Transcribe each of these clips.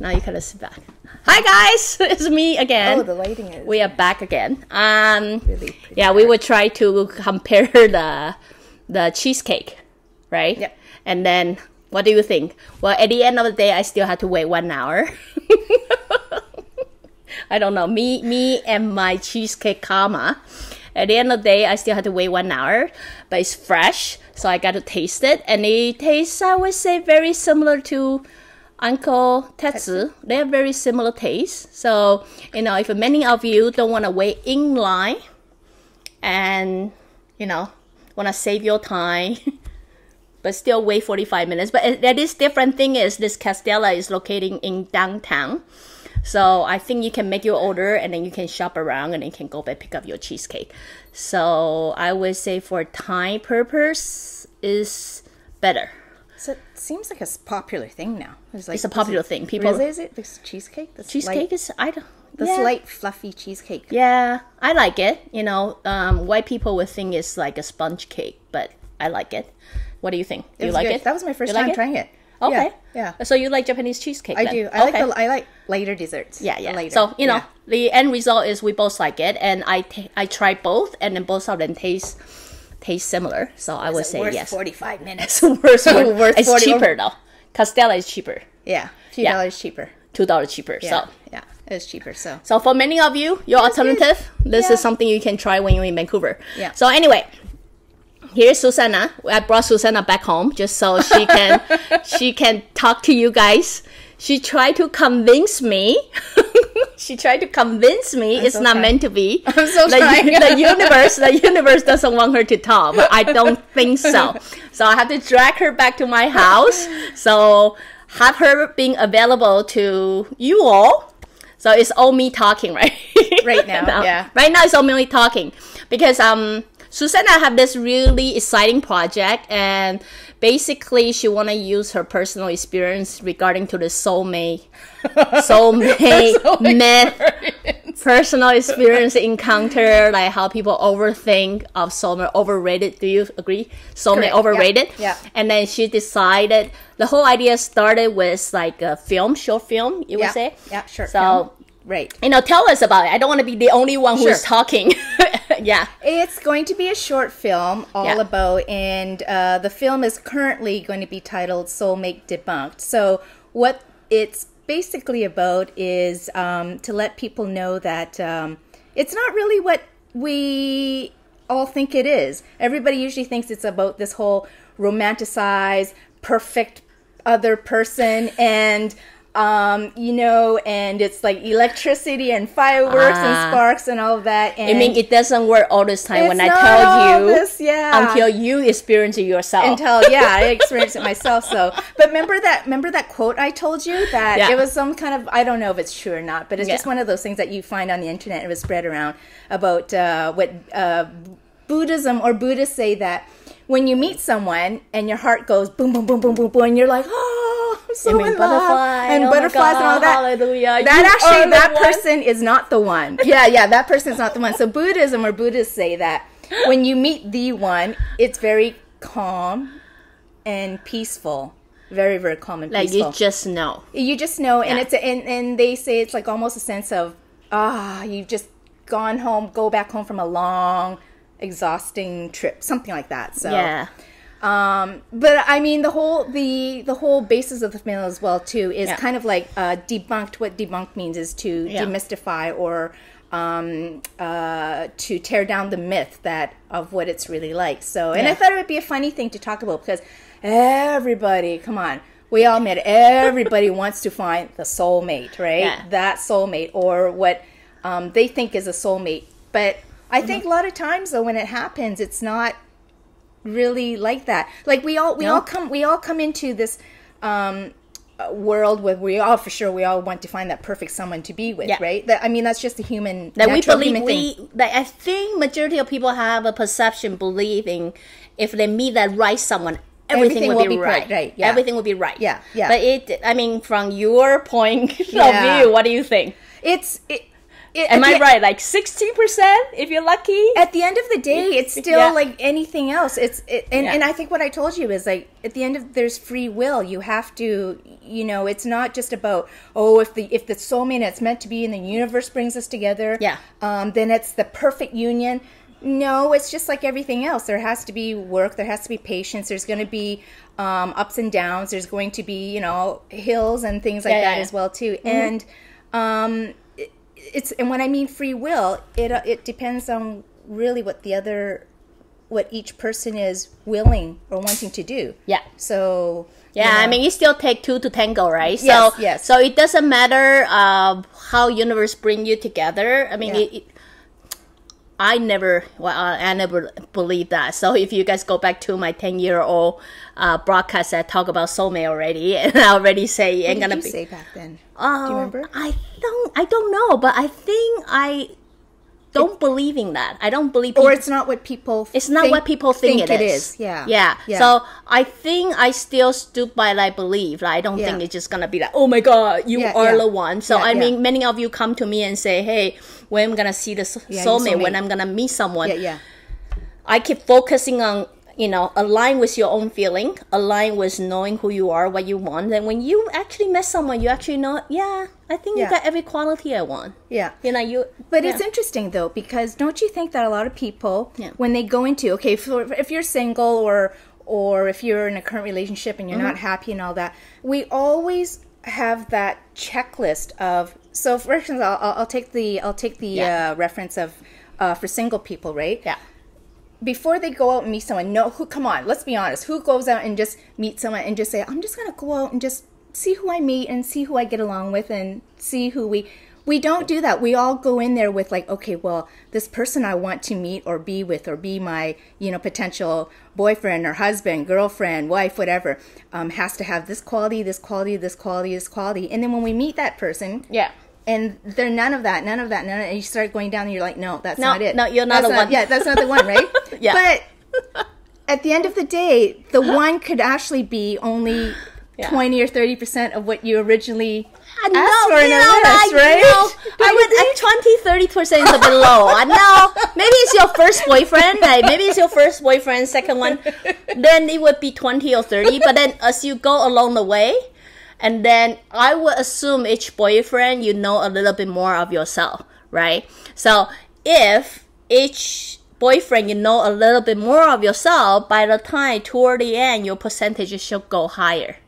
Now you can sit back. Hi guys, it's me again. Oh, the lighting is. We are back again. Really yeah, we will try to compare the cheesecake, right? Yep. And then, what do you think? Well, at the end of the day, I still have to wait 1 hour. I don't know. Me and my cheesecake karma. At the end of the day, I still have to wait 1 hour, but it's fresh, so I got to taste it, and it tastes, I would say, very similar to Uncle Tetsu. They have very similar taste. So, if many of you don't want to wait in line and, want to save your time, but still wait 45 minutes. But that is different thing is this Castella is located in downtown. So I think you can make your order and then you can shop around and then you can go back pick up your cheesecake. So I would say for time purpose is better. So it seems like a popular thing now. It's a popular thing. People is it this cheesecake? Cheesecake is light fluffy cheesecake. Yeah, I like it. White people would think it's like a sponge cake, but I like it. What do you think? Do you like it? That was my first time trying it. Okay. Yeah. So you like Japanese cheesecake? I then? do. I like lighter desserts. Yeah. Later. So the end result is we both like it, and I tried both, and then both of them taste similar. So I would say worth yes. 45 minutes. worth it's cheaper though. Castella is cheaper. Yeah, $2 cheaper. $2 cheaper. Yeah. So yeah, it's cheaper. So for many of you, your alternative, this is something you can try when you're in Vancouver. Yeah. So anyway. Here's Susanna. I brought Susanna back home just so she can talk to you guys. She tried to convince me. It's not meant to be. I'm so trying. The universe doesn't want her to talk, but I don't think so. So I have to drag her back to my house. So have her being available to you all. So it's all me talking, right? Right now. Yeah. Right now it's all me talking because Susanna have this really exciting project, and basically she want to use her personal experience regarding to the soulmate myth, personal experience encounter, like how people overthink of soulmate, overrated. Do you agree? Soulmate Correct. Overrated? Yeah. And then she decided, the whole idea started with like a short film, you would say? Yeah, short so, film. Right. Tell us about it. I don't want to be the only one who's talking. Yeah. It's going to be a short film all about, and the film is currently going to be titled Soulmate Debunked. So what it's basically about is to let people know that it's not really what we all think it is. Everybody usually thinks it's about this whole romanticized, perfect other person, and and it's like electricity and fireworks and sparks and all of that. And I mean, it doesn't work all this time when I tell you until you experience it yourself. I experienced it myself. So, but remember that quote I told you that it was some kind of, I don't know if it's true or not, but it's just one of those things that you find on the internet. It was spread around about what Buddhism or Buddhists say that when you meet someone and your heart goes boom, boom, boom, boom, boom, boom, and you're like, oh, I'm so in love. And butterflies and all that. Hallelujah. That person is not the one. Yeah, that person is not the one. So Buddhism or Buddhists say that when you meet the one, it's very calm and peaceful. Very, very calm and peaceful. Like you just know. You just know, and it's and they say it's like almost a sense of you've just go back home from a long, exhausting trip, something like that. So but I mean the whole basis of the film as well too is kind of like debunked. What debunked means is to demystify or to tear down the myth of what it's really like. So, and I thought it would be a funny thing to talk about because everybody, come on, we all admit everybody wants to find the soulmate, right? Yeah. That soulmate or what they think is a soulmate, but I think a lot of times though when it happens, it's not really like that. Like we all come into this world where we all want to find that perfect someone to be with, right? That's just a human that natural we believe human thing. I think majority of people have a perception believing if they meet that right someone, everything will be right. Yeah. Everything will be right. Yeah. But from your point of view, what do you think? Am I right? Like 60% if you're lucky? At the end of the day, it's still like anything else. And I think what I told you is like at the end of there's free will. You have to, you know, it's not just about if the soulmate that's meant to be in the universe brings us together, then it's the perfect union. No, it's just like everything else. There has to be work. There has to be patience. There's going to be ups and downs. There's going to be, you know, hills and things like that as well too. And and when I mean free will, it depends on really what each person is willing or wanting to do. Yeah. So yeah, you know. I mean, you still take two to tango, right? Yes, yes. So it doesn't matter how universe bring you together. I mean, I never believed that. So if you guys go back to my 10-year-old broadcast, I talk about soulmate already, and I already say it ain't gonna be. What did you say back then? Do you remember? I don't know, but I think I don't believe in that. I don't believe. Or it's not what people. It's not what people think it is. Yeah. So I think I still stood by like belief. Like, I don't think it's just gonna be like, oh my God, you are the one. So I mean, many of you come to me and say, hey, when I'm gonna see the soulmate, when I'm gonna meet someone. I keep focusing on, you know, align with your own feeling, align with knowing who you are, what you want. And when you actually met someone, you actually know, I think you got every quality I want. Yeah. You know, But it's interesting though, because don't you think that a lot of people, when they go into, if you're single or if you're in a current relationship and you're not happy and all that, we always have that checklist of, so for instance, I'll take the reference of, for single people, right? Yeah. Before they go out and meet someone, come on, let's be honest. Who goes out and just meet someone and just say, I'm just going to go out and just see who I meet and see who I get along with and see who we don't do that. We all go in there with like, okay, well, this person I want to meet or be with or be my, you know, potential boyfriend or husband, girlfriend, wife, whatever, has to have this quality, this quality, this quality, this quality. And then when we meet that person, and they're none of that, and you start going down and you're like, no, that's not it. No, you're not the one. Yeah, that's not the one, right? But at the end of the day, the one could actually be only 20 or 30% of what you originally asked for in a list, right? I would 20-30% is a bit low. I know. Maybe it's your first boyfriend. Like, maybe it's your first boyfriend, second one. Then it would be 20 or 30. But then as you go along the way, and then I would assume each boyfriend, you know a little bit more of yourself, right? So if each boyfriend, you know a little bit more of yourself, by the time toward the end, your percentage should go higher.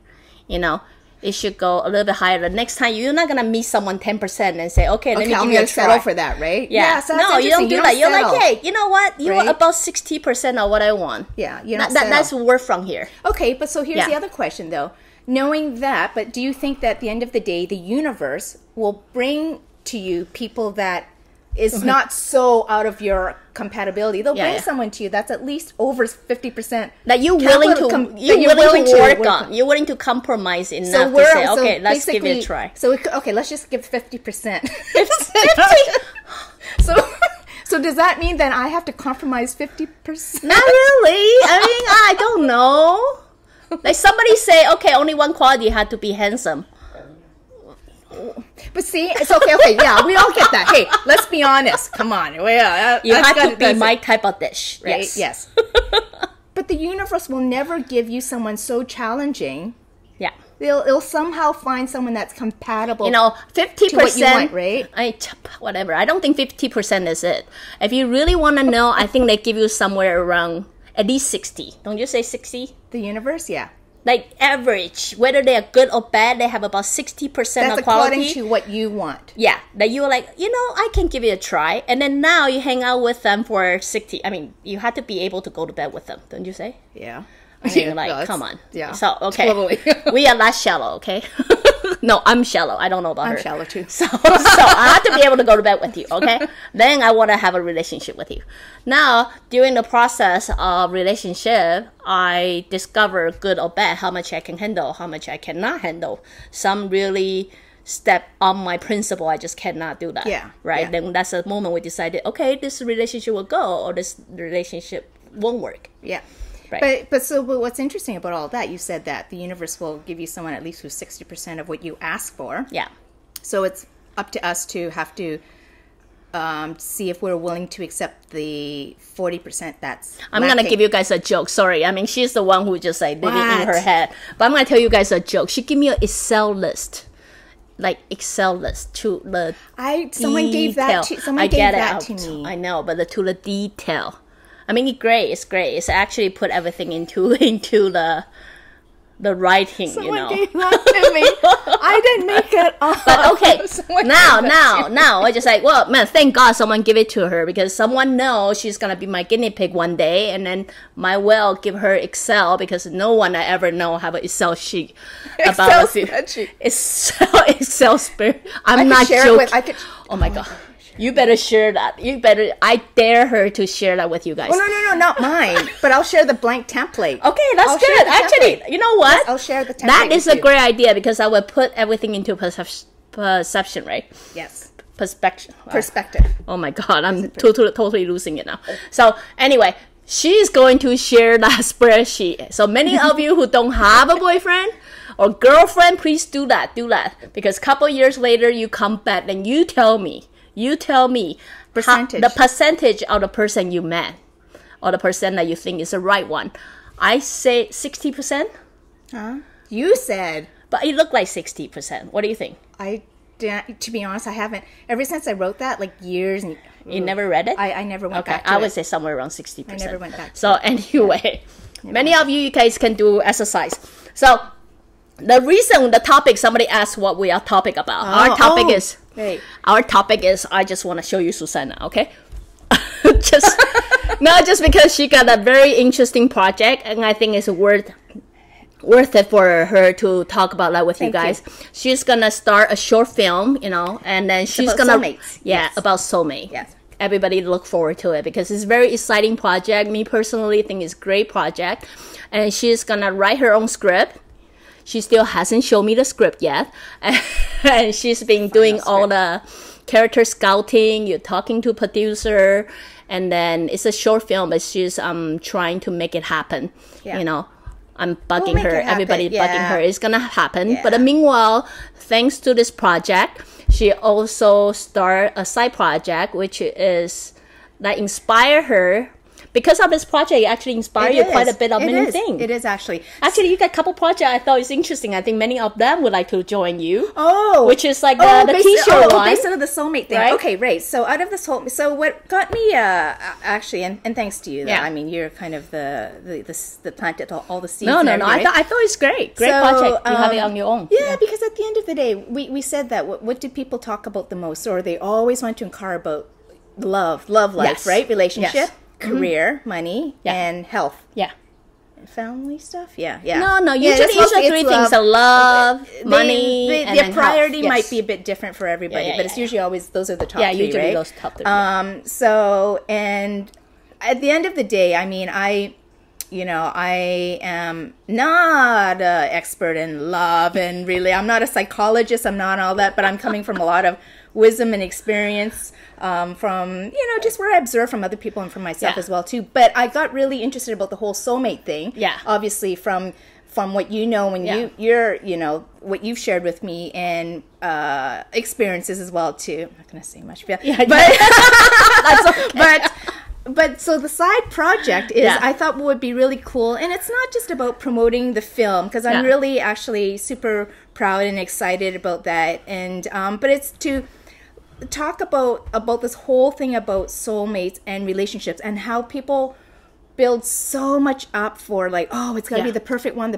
You know, it should go a little bit higher. The next time, you're not going to meet someone 10% and say, okay, let me give you a try. Settle for that, right? Yeah. So no, you don't do that. You're like, hey, you know what? You're right? about 60% of what I want. Yeah. That's worth from here. Okay, but so here's the other question, though. Knowing that, but do you think that at the end of the day, the universe will bring to you people that is not so out of your compatibility? They'll bring someone to you that's at least over 50%. That you're willing to work on. You're willing to compromise enough to say, okay, let's give it a try. So, let's just give 50%. 50? So does that mean that I have to compromise 50%? Not really. I mean, I don't know. Like somebody say, okay, only one quality had to be handsome. But see, it's okay, yeah, we all get that. Hey, let's be honest. Come on. You have to be my type of dish. Right? Yes. But the universe will never give you someone so challenging. Yeah. It'll somehow find someone that's compatible. 50% to what you want, right? Whatever. I don't think 50% is it. If you really want to know, I think they give you somewhere around at least 60. Don't you say 60? The universe, yeah. Like average, whether they are good or bad, they have about 60% of quality. That's according to what you want. Yeah, that you're like, I can give it a try. And then now you hang out with them for 60. I mean, you have to be able to go to bed with them, don't you say? Yeah. I mean, like, come on. Yeah. So, okay. Totally. We are not shallow, okay? No, I'm shallow. I don't know about her. I'm shallow too. So I have to be able to go to bed with you, okay? Then I want to have a relationship with you. Now, during the process of relationship, I discover good or bad, how much I can handle, how much I cannot handle. Some really step on my principle, I just cannot do that. Yeah. Right? Yeah. Then that's the moment we decided, okay, this relationship will go or this relationship won't work. Yeah. Right. But what's interesting about all that, you said that the universe will give you someone at least who's 60% of what you ask for. Yeah. So it's up to us to have to see if we're willing to accept the 40% that's I'm going to give you guys a joke. Sorry. I mean, she's the one who just like did it in her head. But I'm going to tell you guys a joke. She gave me an Excel list. Like Excel list to the someone gave that to me. I know, but to the detail. I mean, it's great. It's actually put everything into the writing, Someone gave that to me. I didn't make it up. But okay, now, I just like, well, man, thank God someone give it to her, because someone knows she's going to be my guinea pig one day, and then might well give her Excel, because no one I ever know have an Excel sheet about spreadsheet. Excel spreadsheet. I'm not joking. Oh my God. You better share that. I dare her to share that with you guys. Oh, no, not mine. But I'll share the blank template. Okay, that's good. Actually, you know what? Yes, I'll share the template. That is a great idea, because I will put everything into perception, right? Yes. Perspective. Oh my God, I'm totally losing it now. So anyway, she's going to share that spreadsheet. So many of you who don't have a boyfriend or girlfriend, please do that. Because a couple years later, you come back and you tell me the percentage of the person you met, or the person that you think is the right one. I say 60%. Huh? You said. But it looked like 60%. What do you think? To be honest, I haven't. Ever since I wrote that, like years. And you never read it? I never went back to I would say somewhere around 60%. I never went back to So anyway, many of you guys can do exercise. So the topic, somebody asked what we are talking about. Our topic is, I just want to show you Susanna, okay? just because she got a very interesting project, and I think it's worth it for her to talk about that with you guys. She's gonna start a short film, and then she's gonna soulmates. About soulmate. Yes. Everybody look forward to it, because it's a very exciting project. Me personally think it's a great project, and she's gonna write her own script. She still hasn't shown me the script yet. And she's been doing all the character scouting. You're talking to producer. And then it's a short film, but she's trying to make it happen. Yeah. I'm bugging her. Everybody bugging her. It's going to happen. Yeah. But meanwhile, thanks to this project, she also started a side project, which is that inspire her. Because of this project, it actually inspired you quite a bit of many things. It is actually. Actually, you got a couple projects I thought is interesting. I think many of them would like to join you. Oh. Which is like the t-shirt one. Based on the soulmate thing. Right? Okay, right. So out of this whole... So what got me, actually, and thanks to you, I mean, you're kind of the planted all the seeds. No. Right? I thought it's great. Great project. You have it on your own. Yeah, because at the end of the day, we said that what do people talk about the most? Or they always want to inquire about love life, right? Relationship. Yes. Career, money, and health. Yeah. And family stuff? Yeah. No. Usually three things are love, money, and the priority might be a bit different for everybody, but it's usually always, those are the top three, right? Yeah, usually those top three. So, and at the end of the day, I mean, I am not an expert in love, and really, I'm not a psychologist, I'm not all that, but I'm coming from a lot of wisdom and experience from, just where I observe from other people and from myself as well, too. But I got really interested about the whole soulmate thing. Yeah. Obviously, from what you know, and you're what you've shared with me, and experiences as well, too. I'm not going to say much, but that's okay. But so the side project is, I thought would be really cool. And it's not just about promoting the film, because I'm really actually super proud and excited about that. And but it's to talk about this whole thing about soulmates and relationships, and how people build so much up for, like, oh, it's got to be the perfect one.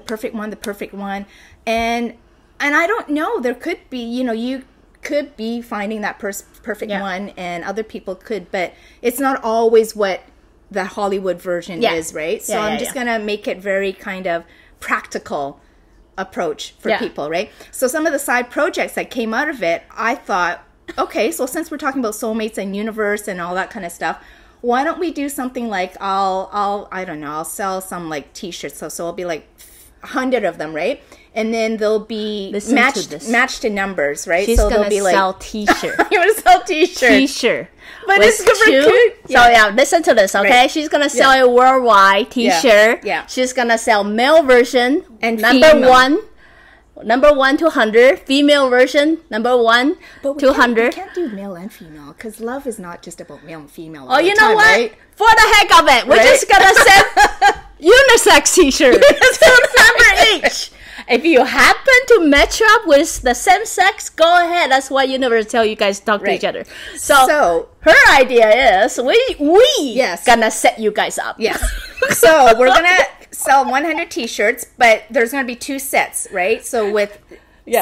And I don't know, there could be, you could be finding that perfect one, and other people could, but it's not always what the Hollywood version is, right? So I'm just going to make it very kind of practical approach for people, right? So some of the side projects that came out of it, I thought, okay, so since we're talking about soulmates and universe and all that kind of stuff, why don't we do something like, I'll sell some like t-shirts, so it'll be like 100 of them, right? And then they'll be matched in numbers, right? She's gonna sell t-shirt. You want to sell t-shirt? T-shirt. But it's good. So listen to this, okay? Right. She's gonna sell a worldwide t-shirt. Yeah. She's gonna sell male version and number female. 1 number 1 to 100, female version, number 1 to 100. We can't do male and female because love is not just about male and female. Oh, you know time, what? Right? For the heck of it, we're Right? just gonna send unisex t-shirt. Two number each. If you happen to match up with the same sex, go ahead. That's why universe tell you guys talk to each other. So her idea is we gonna set you guys up. Yes. So we're gonna sell 100 t-shirts, but there's gonna be 2 sets, right? So with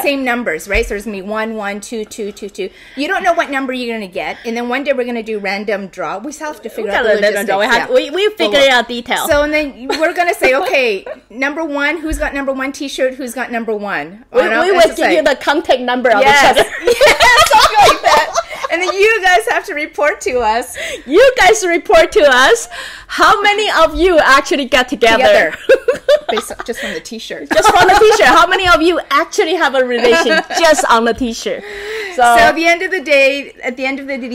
same numbers, right? So there's gonna be 1, 1, 2, 2, 2, 2. You don't know what number you're gonna get, and then one day we're gonna do random draw. We still have to figure out the logistics. We figure it out detail. So and then we're gonna say, okay, number 1, who's got number 1 t-shirt? Who's got number 1? We will give you the contact number of each other. Yes, something like that. And then you guys have to report to us. You guys report to us how many of you actually get together. Just from the t-shirt. Just from the t-shirt. How many of you actually have a relation just on the t-shirt? So at the end of the day, the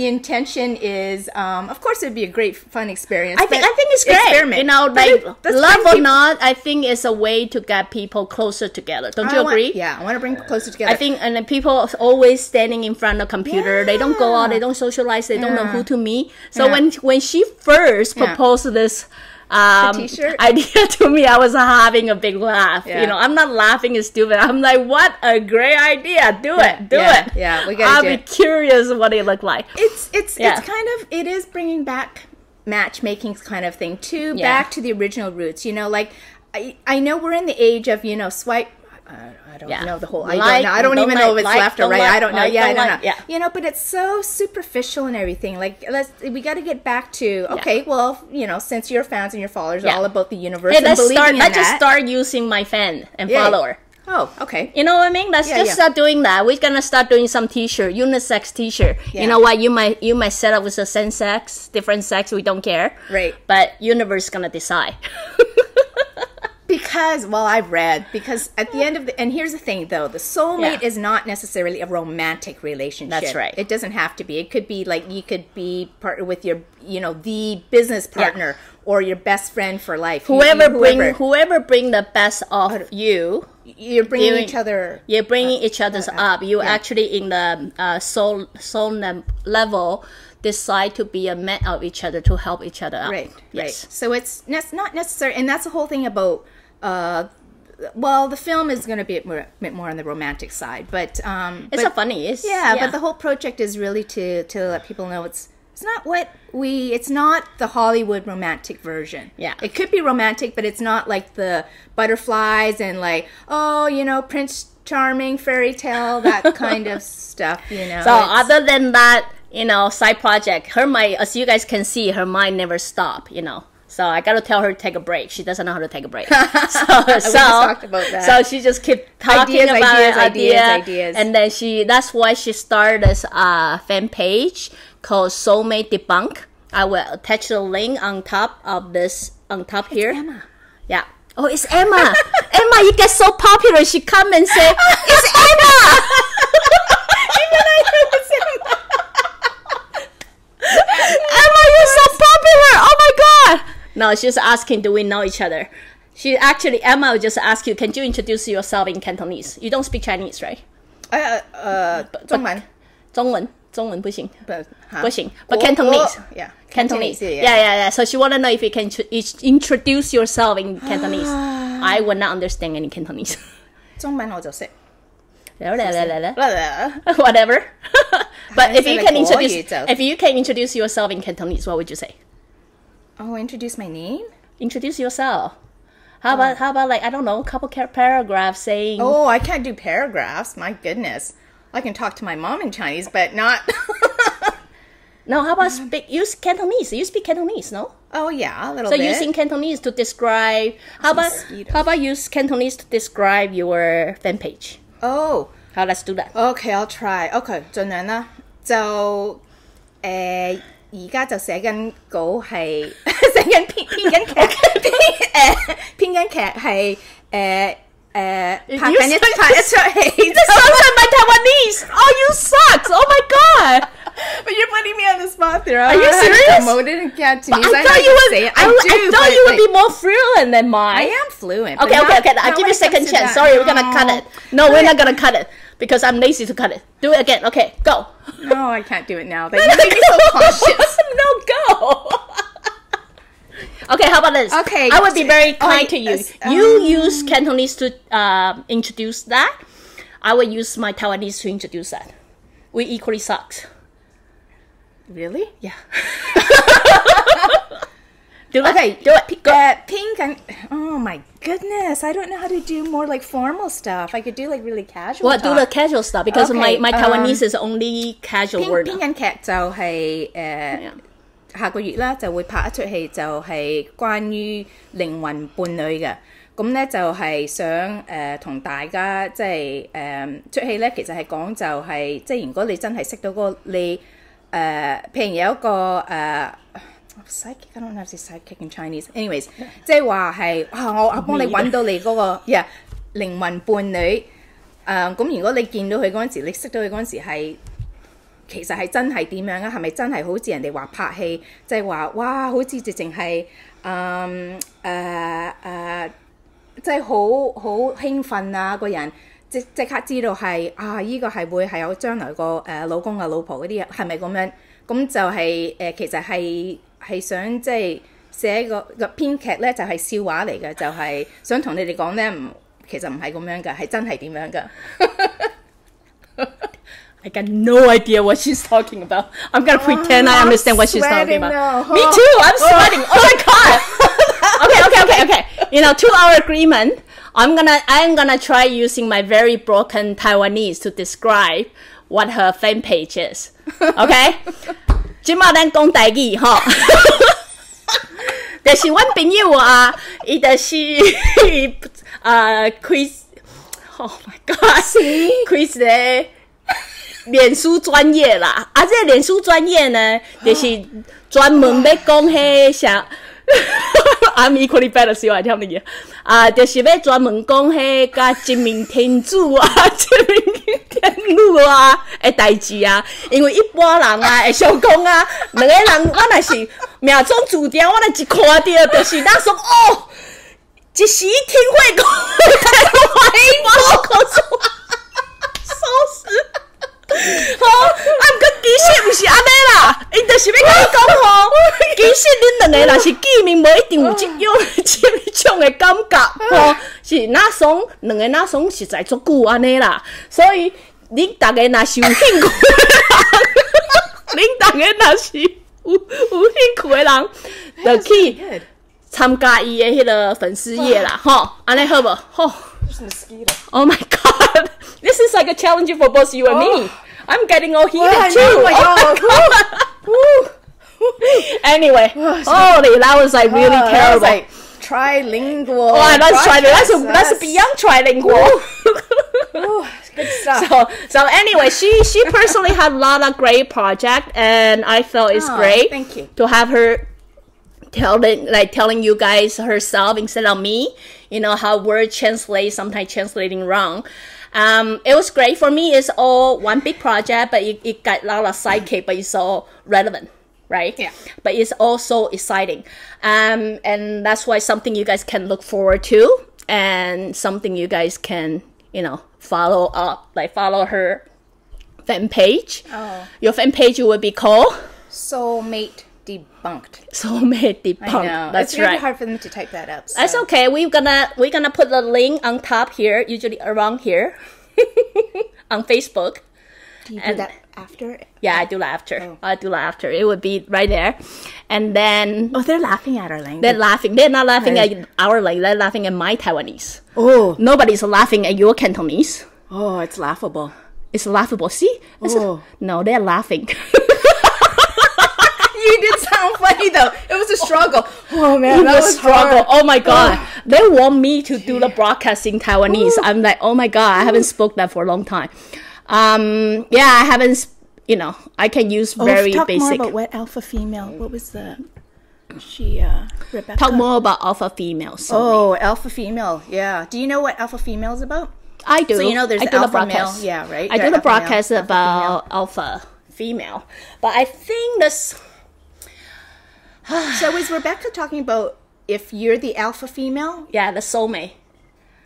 intention is, of course, it'd be a great, fun experience. I think it's great. Experiment. You know, like love or not, I think it's a way to get people closer together. Don't you agree? I want to bring closer together. I think, and then people are always standing in front of the computer. They don't go out. They don't socialize. They don't know who to meet. So when she first proposed this idea to me, I was having a big laugh. You know, I'm not laughing as stupid. I'm like, what a great idea. Do it. Yeah, we gotta I'll be curious what it look like. It's kind of, it is bringing back matchmaking kind of thing too, back to the original roots. You know, like I know we're in the age of, you know, swipe. I don't know the whole. I don't even know if it's left or right. I don't know. I don't know. You know, but it's so superficial and everything. Like, we got to get back to well, you know, since your fans and your followers are all about the universe and believing in that. Let's just start using my fan and follower. Oh, okay. You know what I mean? Let's just start doing that. We're gonna start doing some t-shirt, unisex t-shirt. You know what? You might set up with the same sex, different sex. We don't care. Right. But universe gonna decide. Because, well, I've read, because at the end of and here's the thing though, the soulmate is not necessarily a romantic relationship. That's right. It doesn't have to be. It could be like, you could be partner with your, you know, the business partner or your best friend for life. Whoever bring the best of you. You're bringing each other. You're bringing each other's up. You actually in the soul level decide to be a mate of each other, to help each other out. Right. So it's not necessary, and that's the whole thing about. Well, the film is going to be a bit more on the romantic side, but it's a funny. But the whole project is really to let people know it's not the Hollywood romantic version. Yeah, it could be romantic, but it's not like the butterflies and like, oh, you know, Prince Charming fairy tale, that kind of stuff. You know. So other than that, you know, side project, her mind, as you guys can see, her mind never stop. You know. So I gotta tell her to take a break. She doesn't know how to take a break. So we just talked about that. So she just keep talking about ideas, and then that's why she started this fan page called Soulmate Debunk. I will attach the link on top of this here. Emma. Yeah. Oh, it's Emma. Emma, you get so popular. She come and say, "It's Emma." Even I know it's Emma. Emma, you're so popular. Oh my god. No, she's asking, do we know each other? Emma will just ask you, can you introduce yourself in Cantonese? You don't speak Chinese, right? 中文不行. But Cantonese. Cantonese. Yeah. So she want to know if you can introduce yourself in Cantonese. I would not understand any Cantonese. 中文我就識. Whatever. But if you can introduce yourself in Cantonese, what would you say? Oh, introduce my name? Introduce yourself. How about like, I don't know, a couple paragraphs saying... Oh, I can't do paragraphs. My goodness. I can talk to my mom in Chinese, but not... No, how about use Cantonese? You speak Cantonese, no? Oh, yeah, a little bit. So using Cantonese to describe... How about use Cantonese to describe your fan page? Oh. Let's do that. Okay, I'll try. Okay, 盡量啦。就而家就寫緊稿係寫緊編緊劇編緊劇係拍緊一出戲。This sounds like my Taiwanese. Oh, you suck! Oh my god! But you're putting me on the spot Are you serious? Promoted in Cantonese. I thought you would. Say it. I thought you would be more fluent than mine. I am fluent. Okay. I'll give you a second chance. Sorry, we're gonna cut it. No, we're not gonna cut it because I'm lazy to cut it. Do it again. Okay, go. No, I can't do it now. That you make me so conscious. No, go. Okay, how about this? Okay, I would be very kind to you. You use Cantonese to introduce that. I will use my Taiwanese to introduce that. We equally sucks. Really? Yeah. Do it. Go. Pink and oh my goodness, I don't know how to do more like formal stuff. I could do like really casual. Well, do the casual stuff because my Taiwanese is only casual word. Pink and Cat 就係下個月啦就會拍一出戲，就係關於靈魂伴侶嘅。咁咧就係想同大家即係出戲咧，其實係講就係即係如果你真係識到嗰個你譬如有一個psychic，I don't know if it's psychic in Chinese. Anyways， 即係話係我幫你揾到你嗰個靈魂伴侶。咁如果你見到佢嗰陣時，你識到佢嗰陣時係。其實係真係點樣啊？係咪真係好似人哋話拍戲，即係話哇，好似直情係即係好興奮啊！個人即刻知道係依個係會係有將來個老公啊老婆嗰啲係咪咁樣？咁就係其實係想即係寫個編劇咧，就係笑話嚟嘅，就係想同你哋講咧，其實唔係咁樣㗎，係真係點樣㗎？I got no idea what she's talking about. I'm gonna pretend I understand what she's talking about. Me too. I'm sweating. Oh my god. Okay. 2-hour agreement. I'm gonna try using my very broken Taiwanese to describe what her fan page is. Okay. 今晚咱讲台语哈。就是阮朋友啊，伊就是quiz. Oh my god. Quiz 咧。脸书专业啦，这个脸书专业呢，就是专门要讲迄啥，I'm equally bad as you, I tell you，就是要专门讲迄甲真命天主啊、真命天女啊的代志啊，因为一般人啊会想讲啊，两个人我若是命中注定，我若一看到就是那说哦，一时听会讲，我口出，笑死。其實唔是安尼啦，伊就是要甲你講吼，其實恁兩個若是見面，無一定有這種的感覺吼，是那種兩個那種實在足久安尼啦，所以恁大家若是有興趣的人，恁大家若是有興趣的人，就去參加伊的迄個粉絲頁啦，吼，安尼好無？吼 ，Oh my God, this is like a challenge for both you and me. I'm getting all heated too. Oh my god. Anyway, holy, that was like really terrible. Like trilingual. Oh, that's beyond trilingual. Good stuff. So anyway, she personally had a lot of great projects, and I felt it's great. Thank you. To have her telling you guys herself instead of me. You know how words translate, sometimes translating wrong. It was great for me. It's all one big project, but it got a lot of sidekick, but it's all relevant, right? Yeah. But it's also exciting. And that's why something you guys can look forward to, and something you guys can, follow up, like follow her fan page. Oh. Your fan page would be called Soulmate Debunked. Soulmate Debunked. I know. That's it's really right. hard for them to type that up. So. That's okay. We're gonna put the link on top here, usually around here, on Facebook. Do you do that after? Yeah, I do that after. Oh. I do that after. It would be right there, and then they're laughing at our language. They're laughing. They're not laughing at our language. They're laughing at my Taiwanese. Oh, nobody's laughing at your Cantonese. Oh, it's laughable. It's laughable. See? No, they're laughing. You did sound funny though. It was a struggle. Oh man, that was a struggle. Oh my god. They want me to do the broadcast in Taiwanese. I'm like, oh my god, I haven't spoke that for a long time. I haven't, I can use very talk basic. Talk more about what alpha female. What was Rebecca? Talk more about alpha females. Oh, alpha female. Yeah. Do you know what alpha female is about? I do. So there's alpha male. Yeah, right. I do the broadcast about alpha female. But I think So is Rebecca talking about if you're the alpha female? Yeah, the soulmate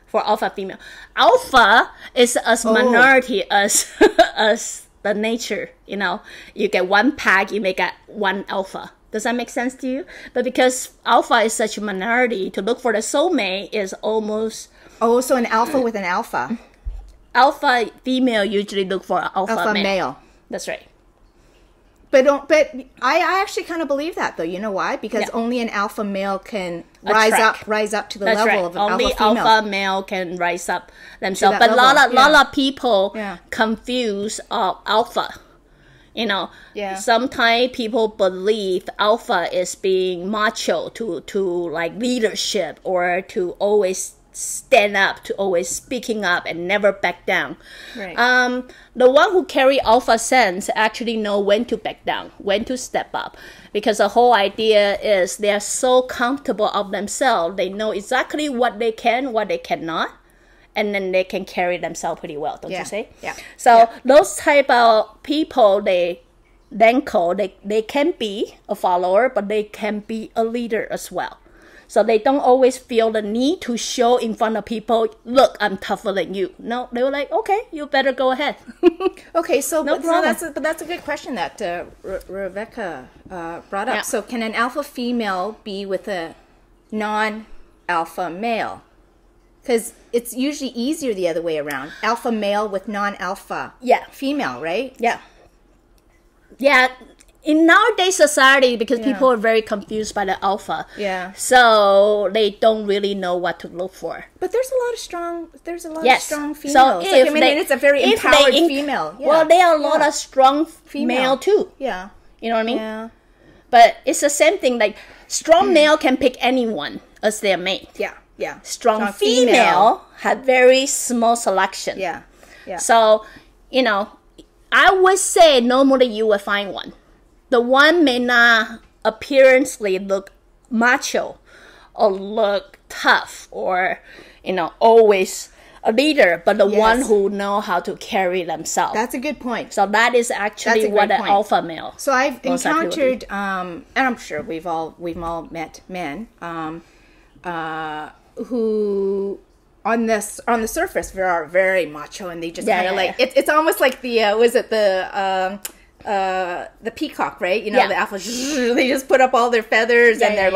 for alpha female. Alpha is as minority as as the nature. You know, you get one pack, you make one alpha. Does that make sense to you? But because alpha is such a minority, to look for the soulmate is almost... Oh, so an alpha with an alpha. Alpha female usually look for alpha male. That's right. But I actually kind of believe that, though. You know why? Because only an alpha male can rise up to the level of an alpha female. Only alpha male can rise up themselves. But a lot of people confuse alpha. You know, sometimes people believe alpha is being macho to like leadership, or to always stand up, to always speaking up and never back down. Right. The one who carry alpha sense actually know when to back down, when to step up, because the whole idea is they are so comfortable of themselves. They know exactly what they can, what they cannot. And then they can carry themselves pretty well, don't you say? Yeah. So those type of people, they can be a follower, but they can be a leader as well. So they don't always feel the need to show in front of people, look, I'm tougher than you. No, they were like, okay, you better go ahead. Okay, so, no problem. So that's a good question that Rebecca brought up. Yeah. So can an alpha female be with a non-alpha male? Because it's usually easier the other way around. Alpha male with non-alpha female, right? Yeah. Yeah. In nowadays society, because people are very confused by the alpha. Yeah. So they don't really know what to look for. But there's a lot of strong females. So it's a very empowered female. Yeah. Well, there are a lot of strong male too. Yeah. You know what I mean? Yeah. But it's the same thing. Like strong male can pick anyone as their mate. Yeah. Yeah. Strong female had very small selection. Yeah. Yeah. So, you know, I would say normally you will find one. The one may not appearance,ly look macho or look tough or, you know, always a leader, but the one who know how to carry themselves. That's a good point. So that is actually what an alpha male. So I've encountered, and I'm sure we've all met men, who on the surface are very macho, and they just kind of it's almost like the peacock, right? You know, the alpha, they just put up all their feathers and they're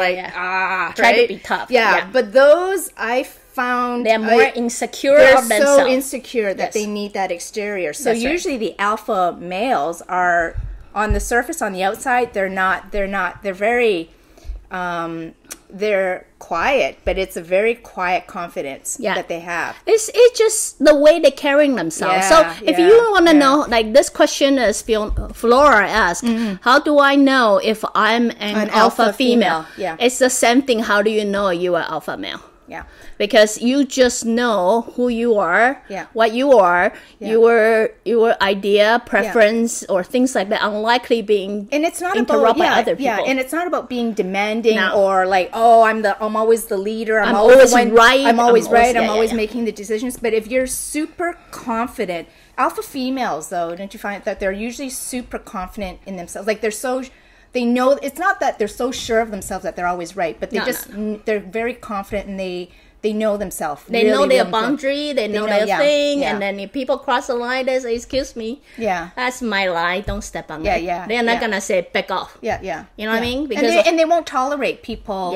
try to be tough. But those I found they're more insecure they're of themselves. So insecure that they need that exterior. So usually the alpha males are on the surface, on the outside, they're very they're quiet, but it's a very quiet confidence that they have. It's just the way they're carrying themselves. So if you want to know, like this question is Flora asked, how do I know if I'm an alpha female? Yeah. It's the same thing. How do you know you are alpha male? Yeah. Because you just know who you are, what you are, your idea, preference, or things like that, unlikely being interrupted by other people. Yeah, and it's not about being demanding or like, oh, I'm always the leader. I'm always right. I'm always right. I'm always making the decisions. But if you're super confident, alpha females, though, don't you find that they're usually super confident in themselves? Like they know, it's not that they're so sure of themselves that they're always right, but they're very confident, and they know themselves. They know their boundary, they know their thing, and then if people cross the line, they say, excuse me, that's my line, don't step on it. They're not going to say, back off. You know what I mean? Because and they won't tolerate people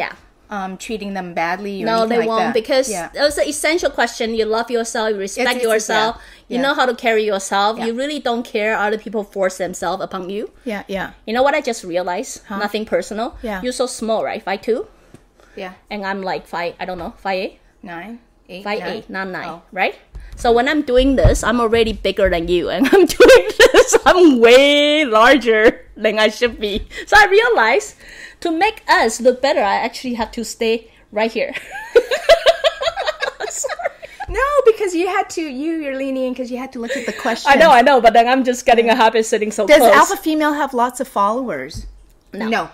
treating them badly or no, they like won't, that. Because it's an essential question. You love yourself, you respect yourself, you know how to carry yourself. You really don't care other people force themselves upon you. You know what I just realized? Nothing personal. You're so small, right? 5'2"? Yeah. And I'm like 5'8"? 9, 8, 5'8", not 9, right? So when I'm doing this, I'm already bigger than you, and I'm doing this, I'm way larger than I should be. So I realized to make us look better, I actually have to stay right here. No, because you're leaning in because you had to look at the question. I know, but then I'm just getting a habit sitting so close. Does alpha female have lots of followers? No.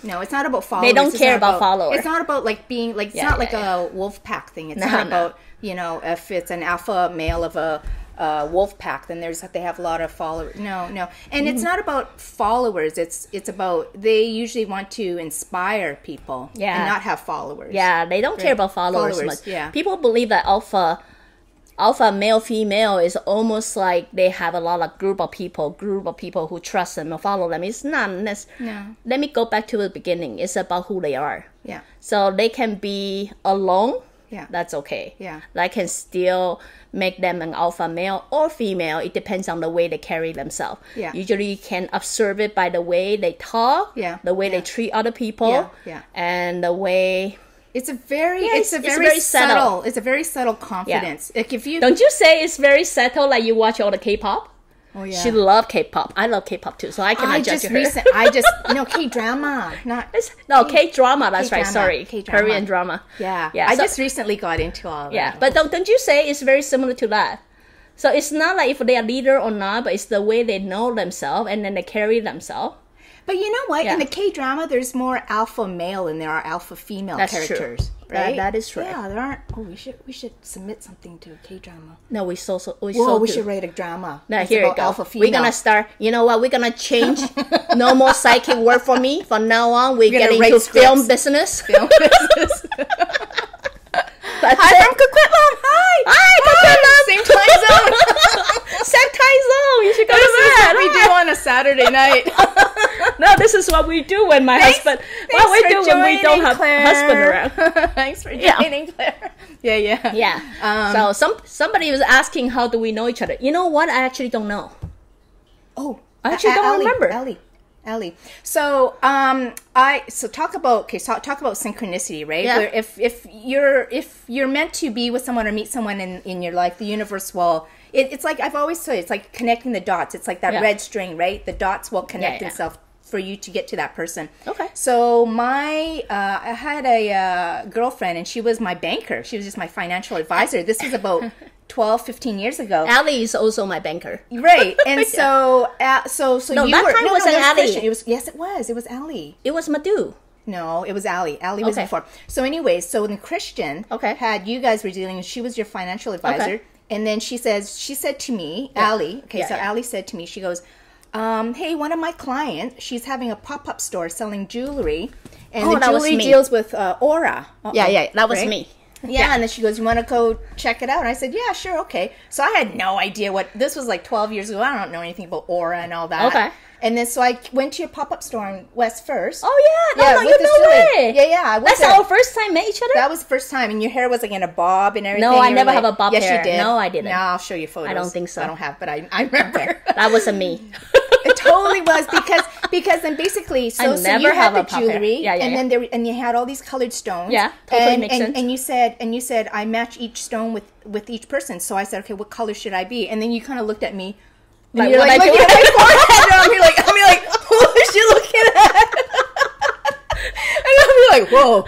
No, it's not about followers. They don't care about followers. It's not about like being like it's not like a wolf pack thing. It's not about if it's an alpha male of a wolf pack, then they have a lot of followers. No, and it's not about followers. It's about they usually want to inspire people, and not have followers. Yeah, they don't care about followers much. Yeah, people believe that alpha male female is almost like they have a lot of group of people who trust them or follow them. It's not necessarily. No. Let me go back to the beginning. It's about who they are. Yeah. So they can be alone. Yeah. That's okay. Yeah. That can still make them an alpha male or female. It depends on the way they carry themselves. Yeah. Usually you can observe it by the way they talk, the way they treat other people, and the way... It's a very subtle. It's a very subtle confidence. Like if you don't you say it's very subtle, like you watch all the K-pop? Oh yeah. She loves K-pop. I love K-pop too, so I cannot judge her. K-drama, not K-drama. That's right. Sorry, K-drama. Korean drama. Yeah. I just recently got into all that. Yeah, but don't you say it's very similar to that? So it's not like if they are leader or not, but it's the way they know themselves and then they carry themselves. But you know what? In the K-drama, there's more alpha male than there are alpha female characters. True. Right? That is true. Yeah, there aren't. Oh, we should submit something to a K-drama. No, we should write a drama. Now here you go. Alpha female. We're gonna start. You know what? We're gonna change. No more psychic word for me. From now on, we're getting into film business. Film business. Hi from Coquitlam. Hi, Coquitlam. Same time zone. Same time zone. You should go to that. This is what we do on a Saturday night. No, this is what we do when my husband. What we do when we don't have husband around. Thanks for joining, Claire. Yeah. So somebody was asking, how do we know each other? You know what? I actually don't know. Oh, I actually don't remember. Ellie. So talk about synchronicity, right? Yeah. Where if you're meant to be with someone or meet someone in your life, the universe will. It's like I've always said. It's like connecting the dots. It's like that red string, right? The dots will connect themselves for you to get to that person. Okay. So I had a girlfriend, and she was my banker. She was just my financial advisor. This is about 12, 15 years ago. Allie is also my banker. Right. And so no, you that were... time No, wasn't Allie. It was. It was Allie. It was Madhu. No, it was Allie. Allie was before. So anyways, so when Christian had you guys were dealing, she was your financial advisor. Okay. And then she said to me, Allie, Allie said to me, she goes, hey, one of my clients, she's having a pop-up store selling jewelry. And the jewelry deals with aura. That was me. Yeah, and then she goes, you want to go check it out? And I said, yeah, sure, okay. So I had no idea this was like 12 years ago. I don't know anything about aura and all that. Okay. And then so I went to your pop-up store on West First. Oh, yeah. No, way. Yeah. That's our first time met each other? That was the first time. And your hair was like in a bob and everything. No, I never have a bob hair. Yes, you did. No, I didn't. No, I'll show you photos. I don't think so. I don't have, but I remember. Okay. That wasn't me. It totally was because then basically so you had the jewelry and then and you had all these colored stones. Yeah, totally makes sense. And you said I match each stone with each person. So I said, okay, what color should I be? And then you kind of looked at me. And you're like looking at my forehead. And I'm like, what is she looking at? And I'm like, whoa.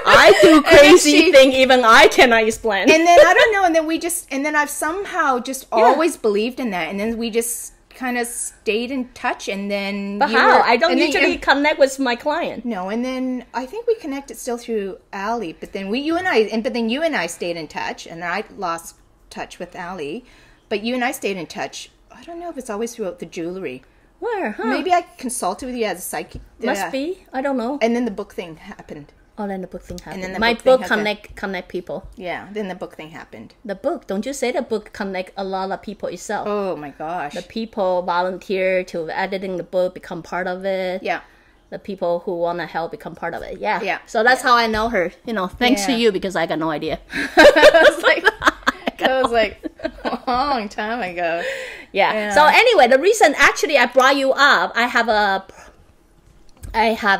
I do crazy thing even I cannot explain. And then I don't know. And then I've somehow just always believed in that. And then we just kind of stayed in touch. And then but how? I don't usually connect with my client. No. And then I think we connected still through Allie. But then you and I stayed in touch. And I lost touch with Allie. But you and I stayed in touch. I don't know if it's always throughout the jewelry. Where? Huh? Maybe I consulted with you as a psychic. Must be. I don't know. And then the book thing happened. Oh, then the book thing happened. And then my book connect people. Yeah, then the book thing happened. The book. Don't you say the book connect a lot of people itself? Oh my gosh. The people volunteer to editing the book, become part of it. Yeah. The people who want to help become part of it. Yeah. Yeah. So that's how I know her. Thanks to you because I got no idea. That was like a long time ago. Yeah. So anyway, the reason actually I brought you up, I have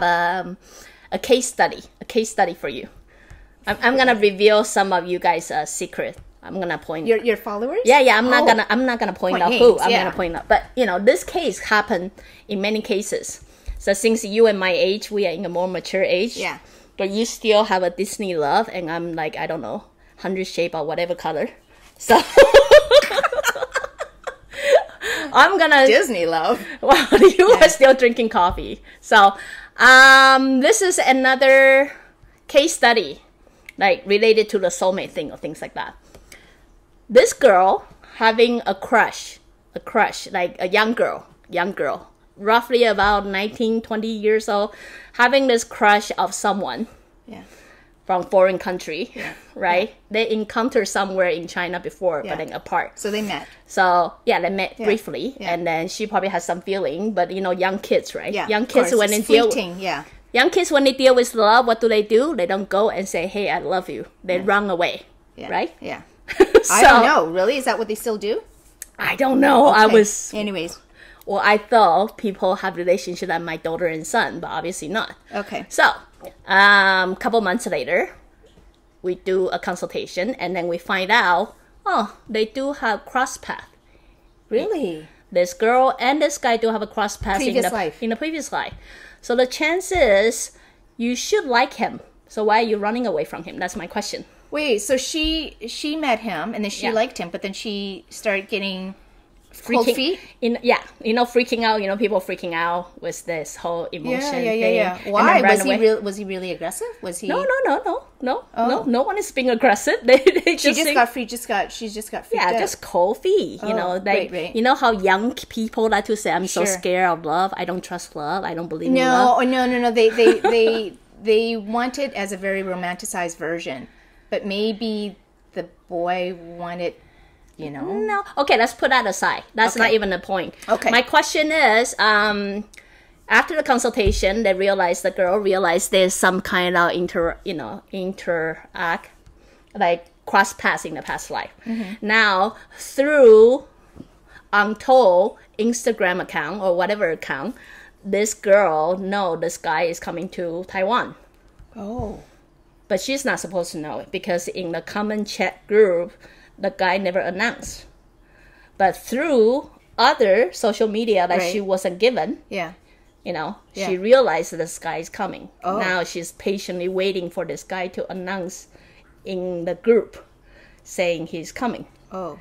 a case study for you. I'm gonna reveal some of you guys' secret. I'm gonna point your followers. Yeah. I'm not gonna point out names, who. I'm gonna point out, but this case happened in many cases. So since you and my age, we are in a more mature age. Yeah. But you still have a Disney love, and I'm like, I don't know, 100 shape or whatever color. So I'm gonna Disney love. Well, you are still drinking coffee. So this is another case study, like related to the soulmate thing or things like that. This girl having a crush, like a young girl, roughly about 19, 20 years old, having this crush of someone from foreign country, right? Yeah. They encountered somewhere in China before, but then apart. So they met. So, they met briefly, and then she probably has some feeling, but, young kids, right? Yeah, young kids, when they young kids, when they deal with love, what do? They don't go and say, hey, I love you. They run away, right? Yeah. I don't know. Really? Is that what they still do? I don't know. Okay. Anyways. Well, I thought people have relationship like my daughter and son, but obviously not. Okay. So, couple months later, we do a consultation, and then we find out, they do have cross path. Really? This girl and this guy do have a cross path in the previous life. So the chance is you should like him. So why are you running away from him? That's my question. Wait, so she met him, and then she liked him, but then she started getting cold feet? Freaking out. People freaking out with this whole emotion thing. Why? Was he really aggressive? Was he? No. No one is being aggressive. They she just got freaked out. Just cold feet. Right. You know how young people like to say, "I'm so scared of love. I don't trust love. I don't believe in love." No. They want it as a very romanticized version, but maybe the boy wanted. No. Okay, let's put that aside. That's not even the point. Okay. My question is, after the consultation, the girl realized there's some kind of interact, like cross paths in the past life. Mm-hmm. Now, through untold Instagram account or whatever account, this girl know this guy is coming to Taiwan. Oh. But she's not supposed to know it because in the common chat group, the guy never announced. But through other social media that she wasn't given, she realized this guy is coming. Oh. Now she's patiently waiting for this guy to announce in the group saying he's coming. Oh.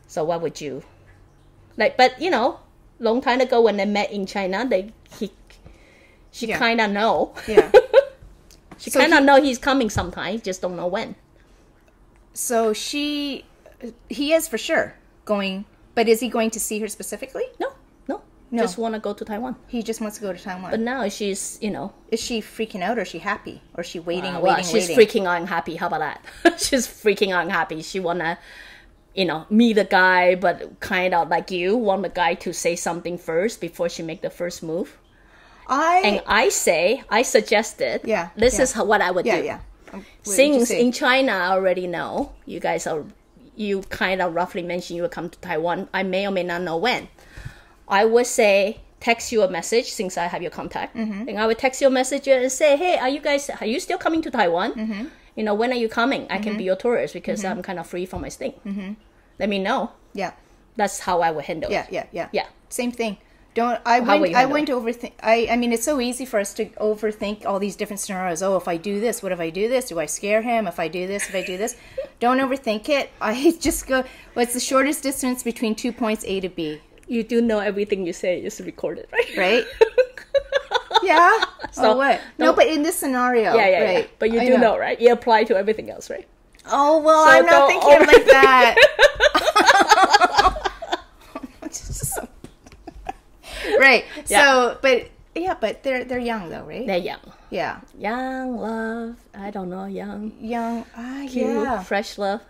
So what would you... But, long time ago when they met in China, she kind of know. Yeah. She kind of know he's coming sometime, just don't know when. So he is for sure going, but is he going to see her specifically? No. Just want to go to Taiwan. He just wants to go to Taiwan. But now she's, Is she freaking out or is she happy? Or is she waiting, she's freaking out and happy. How about that? She's freaking out and happy. She want to, meet a guy, but kind of like you, want the guy to say something first before she make the first move. I suggested, this is what I would do. Yeah. Since in China, I already know you kind of roughly mentioned you will come to Taiwan. I may or may not know when. I would say text you a message since I have your contact, and I would text you a message and say, "Hey, are you still coming to Taiwan? Mm-hmm. When are you coming? I can be your tourist because I'm kind of free from my thing. Mm-hmm. Let me know." Yeah, that's how I would handle it. Yeah. Same thing. I wouldn't overthink. I mean, it's so easy for us to overthink all these different scenarios. Oh, if I do this, what if I do this? Do I scare him? If I do this, don't overthink it. I just go, what's the shortest distance between 2 points A to B? You do know everything you say is recorded, right? Right? Yeah? So what? No, but in this scenario. Yeah. Right. But you do know, right? You apply to everything else, right? Oh, well, so I'm not thinking of like that. Right. So, but they're young though, right? They're young. Yeah. Young love. I don't know. Young. Cute, fresh love.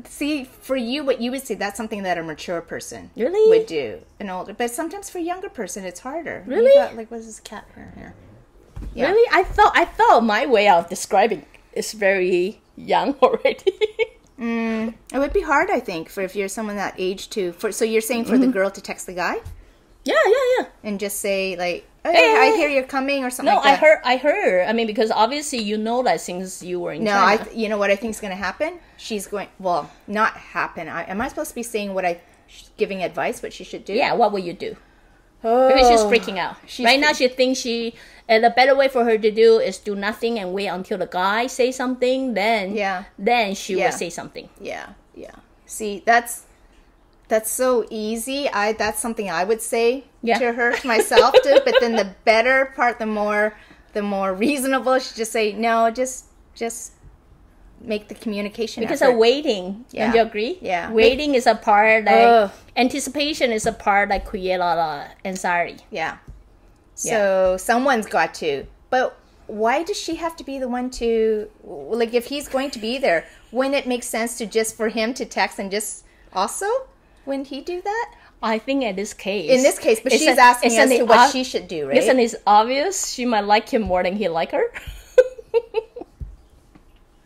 See, for you, what you would say, that's something that a mature person would do. An older, but sometimes for a younger person, it's harder. Really? What's this cat here? Yeah. Really? I thought my way of describing is very young already. It would be hard, I think, for if you're someone that age too. So you're saying for the girl to text the guy? Yeah. And just say like, "Hey, I hear you're coming," or something. No, like that. I heard. I mean, because obviously you know that since you were in China. No, you know what I think is going to happen? She's going. Well, not happen. Am I supposed to be saying giving advice what she should do? Yeah. What will you do? Oh, maybe she's freaking out. Now she thinks the better way for her to do is do nothing and wait until the guy say something. Then she will say something. Yeah. See, that's so easy. That's something I would say to her, to myself too. But then the better part, the more reasonable, she just say no, just make the communication because effort. of waiting. Yeah. Don't you agree? Yeah. Waiting is a part, like, anticipation is a part that create a lot of anxiety. Yeah. So someone's got to. But why does she have to be the one to, like, if he's going to be there, wouldn't it make sense to just for him to text and just also, wouldn't he do that? I think in this case, but she's asking us to what she should do, right? Isn't it obvious she might like him more than he like her?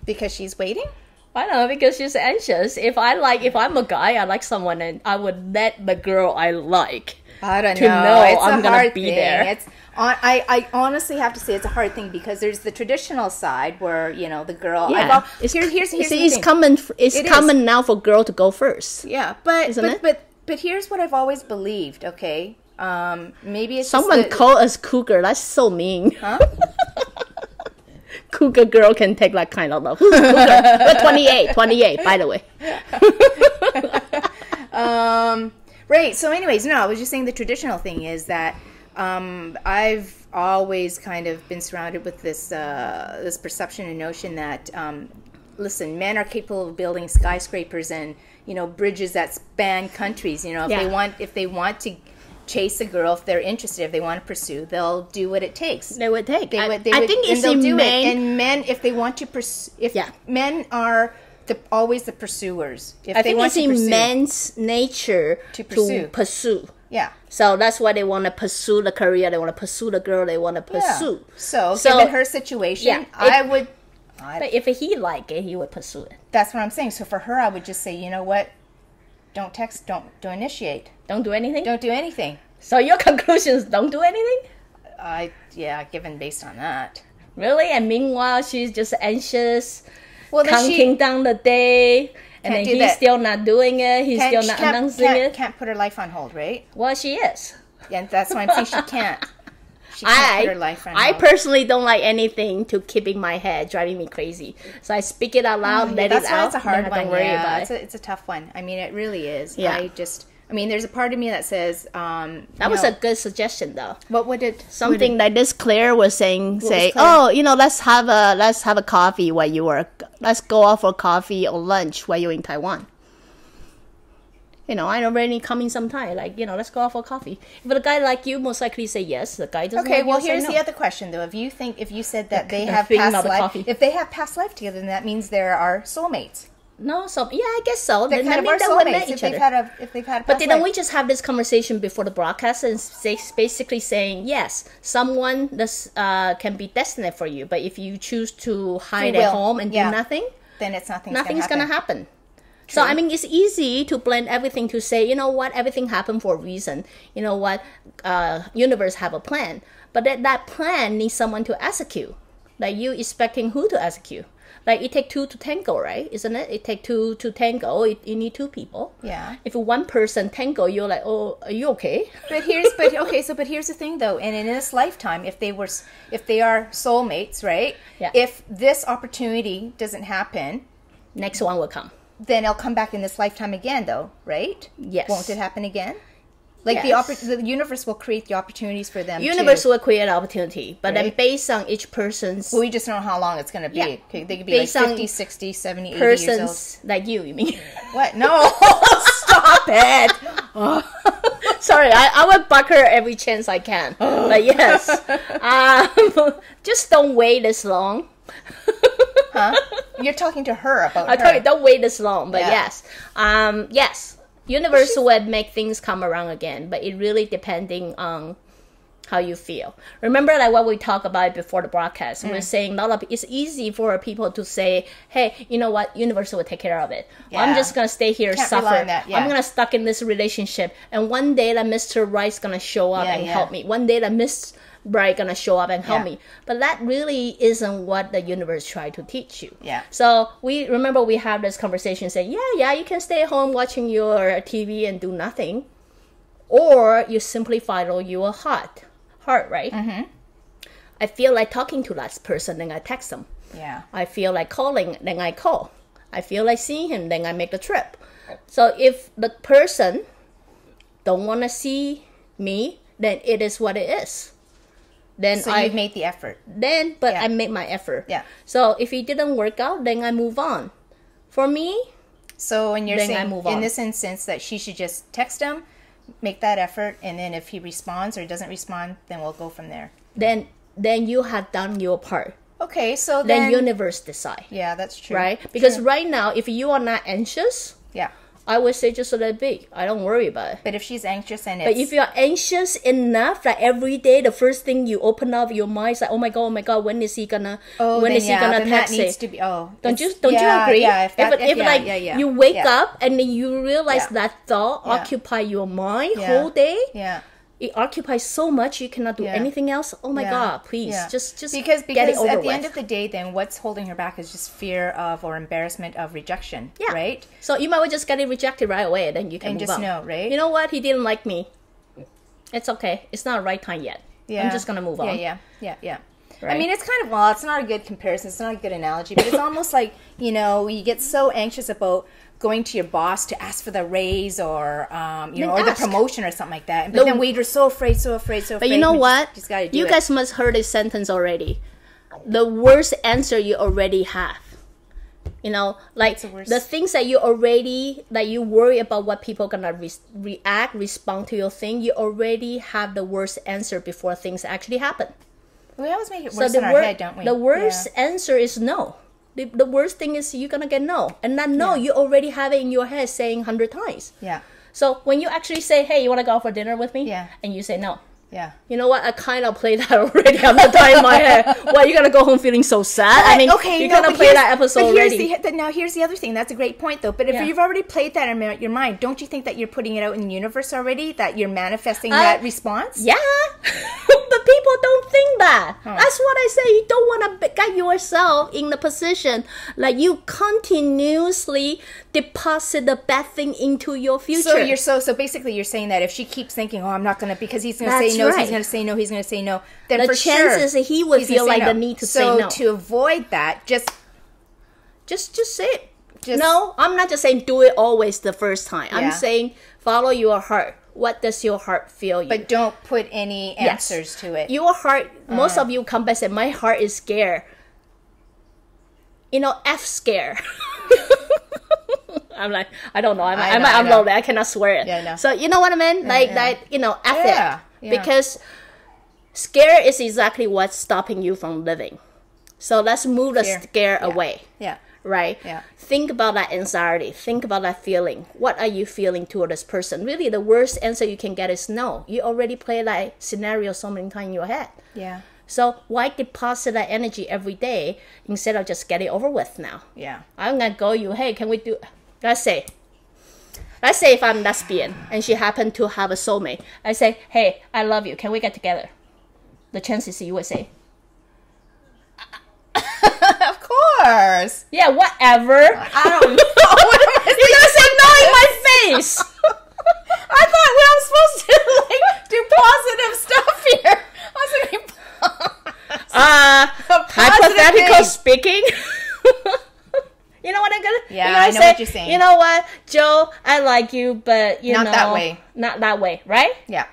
Because she's waiting? I don't know, because she's anxious. If I'm a guy, I like someone, and I would let the girl I like I don't to know it's I'm a gonna hard be thing. there. I honestly have to say it's a hard thing because there's the traditional side where, you know, the girl. Yeah, here's the it's thing. common. It's It common is. now for girl to go first. Yeah, Isn't it? but here's what I've always believed. Okay, maybe it's Someone just call us cougar. That's so mean. Huh? Cougar girl can take that kind of love. Who's cougar? We're 28, by the way. Right. So, anyways, no, I was just saying the traditional thing is that I've always kind of been surrounded with this this perception and notion that listen, men are capable of building skyscrapers and, you know, bridges that span countries. You know, if they want to chase a girl, if they're interested, if they want to pursue, they'll do what it takes. They would take. I think it's they'll do men. it. And men, if they want to pursue, men are always the pursuers. If I they think want it's to in pursue, men's nature To to pursue. pursue. yeah. So that's why they want to pursue the career. They want to pursue the girl. They want to pursue. Yeah. So So- given her situation, Yeah, I would. But if he like it, he would pursue it. That's what I'm saying. So for her, I would just say, you know what? Don't text. Don't initiate. Don't do anything. Don't do anything. So your conclusion is don't do anything. Given based on that. Really? And meanwhile, she's just anxious, Well, then counting down the day, and Can't then do he's that. still not doing it. He's still not announcing it. Can't put her life on hold, right? Well, she is. Yeah, that's why I'm saying she can't. She can't put her life on I hold. personally don't like anything to keep in my head, driving me crazy. So I speak it out loud, let That's it why out. it's a hard then I one. don't worry Yeah, about it. it's a tough one. I mean, it really is. Yeah. There's a part of me that says That was a good suggestion, though. what would it Something like this, Claire was saying, was say, Claire? oh, you know, let's have a coffee while you were, let's go out for coffee or lunch while you're in Taiwan. You know, I already coming sometime. Like, you know, let's go out for coffee. If a guy like you, most likely say yes. The guy doesn't. Okay, like well, you, here's say the no. other question though. If you said that they The have thing past about the life, coffee. if they have past life together, then that means there are soulmates. No, so yeah, I guess so. They Then kind that of are means that we met soulmates each if other. they've had. But past didn't life. we just have this conversation before the broadcast and basically saying, yes, someone that's, can be destined for you, but if you choose to hide Free at will. home and Yeah. do nothing, Then nothing's going to happen. So, I mean, it's easy to blend everything to say, you know what, everything happened for a reason. You know what, universe have a plan. But that plan needs someone to execute. Like, you expecting who to execute? Like, it take two to tango, right? Isn't it? It take two to tango. You need two people. Yeah. If one person tango, you're like, oh, are you okay? But here's the thing though, and in this lifetime, if they are soulmates, right? Yeah. If this opportunity doesn't happen, Next one will come. then it'll come back in this lifetime again, though, right? Yes. Won't it happen again? Like Yes. the universe will create the opportunities for them. Universe will create opportunity, but then Right. based on each person's Well, we just don't know how long it's going to be. Yeah. They could be Based like on 50, 60, 70, 80 years old. persons like you mean? What? No, stop it. Sorry, I will buck her every chance I can. But yes, just don't wait this long. Huh? You're talking to her about I her. told you, don't wait this long. But Yeah. yes, universe would make things come around again. But it really depending on how you feel. Remember, like what we talked about before the broadcast. We're saying it's easy for people to say, "Hey, you know what? Universe will take care of it. I'm Yeah. just gonna stay here, Can't suffer. rely on that, yeah. I'm gonna stuck in this relationship, and one day that Mr. Right's gonna show up Yeah, and yeah. help me. One day that Miss Right gonna show up and help Yeah. me. But that really isn't what the universe tried to teach you. Yeah. So we have this conversation saying, yeah, you can stay at home watching your TV and do nothing, or you simply follow your heart, right? Mm-hmm. I feel like talking to that person, then I text them. Yeah. I feel like calling, then I call. I feel like seeing him, then I make the trip. So if the person don't want to see me, then it is what it is. then So you've made the effort. But I made my effort. Yeah. So if it didn't work out, then I move on. For me, so when you're then I saying move on. in this instance that she should just text him, make that effort, and then if he responds or doesn't respond, then we'll go from there. then you have done your part. Okay, so Then universe decide. Yeah, that's true. Right? Because right now, if you are not anxious, Yeah. I would say just let it be. I don't worry about it. But if she's anxious and But if you're anxious enough, like every day, the first thing you open up your mind is like, oh my god, when is he gonna text then that it? needs to be, Don't you agree? Yeah, You wake up and then you realize Yeah. that thought Yeah. occupy your mind Yeah. whole day. Yeah. It occupies so much you cannot do Yeah. anything else. Oh my Yeah. god, please, Yeah. just because get it over at the with. end of the day, then what's holding her back is just fear of or embarrassment of rejection. Yeah. Right. So you might well just get it rejected right away, and then you can And move just on. know, right? You know what? He didn't like me. It's okay. It's not the right time yet. Yeah. I'm just gonna move on. Yeah. I Right? mean, it's kind of, well, it's not a good comparison. It's not a good analogy, but it's almost like, you get so anxious about going to your boss to ask for the raise or, Then or the ask. promotion or something like that. But then we're so afraid. But you know we what? Just gotta do you it. guys must heard this sentence already. The worst answer you already have. Like the worst? the things that you already, that you worry about what people gonna respond to your thing, you already have the worst answer before things actually happen. We always make it worse in our head, don't we? The worst answer is no. The worst thing is you're gonna get no. And that no, you already have it in your head saying 100 times. Yeah. So when you actually say, hey, you wanna go out for dinner with me? Yeah. And you say no. Yeah. You know what? I kind of played that already on the time in my head. Why you gonna go home feeling so sad? I mean, you're gonna play that episode already. Now here's the other thing. That's a great point, though. But if Yeah. you've already played that in your mind, don't you think that you're putting it out in the universe already? That you're manifesting that response? Yeah, but people don't think that. That's what I say. You don't want to get yourself in the position like you continuously deposit the bad thing into your future. So basically you're saying that if she keeps thinking, oh, I'm not gonna, because he's gonna That's say no, right. he's gonna say no, he's gonna say no, then The for chances sure that he would he's gonna feel say like the need to say no. So to avoid that, just say it. Just- No, I'm not just saying do it always the first time. I'm Yeah. saying follow your heart. What does your heart feel you? but don't put any Yes. answers to it. Your heart, most of you come back and say, my heart is scared. F scare. I'm like, I don't know. I might upload it. I cannot swear it. Yeah, I know. So you know what I mean? Like, F Yeah, it. yeah. Because scare is exactly what's stopping you from living. So let's move the Fear. scare Yeah. away. Yeah. Right? Yeah. Think about that anxiety. Think about that feeling. What are you feeling toward this person? Really, the worst answer you can get is no. You already play that scenario so many times in your head. Yeah. So why deposit that energy every day instead of just get it over with now? Yeah. I'm gonna go you, hey, can we do, let's say if I'm lesbian and she happened to have a soulmate. I say, hey, I love you. Can we get together? The chances you would say, Of course. yeah, whatever. I don't know. What am I You're gonna say no in my face. I thought we were supposed to do positive stuff here. I was thinking, Hypothetical thing. speaking. You know what I'm gonna? Yeah, you're gonna I know say, what you're saying. You know what, Joe? I like you, but Not that way. Not that way, right? yeah.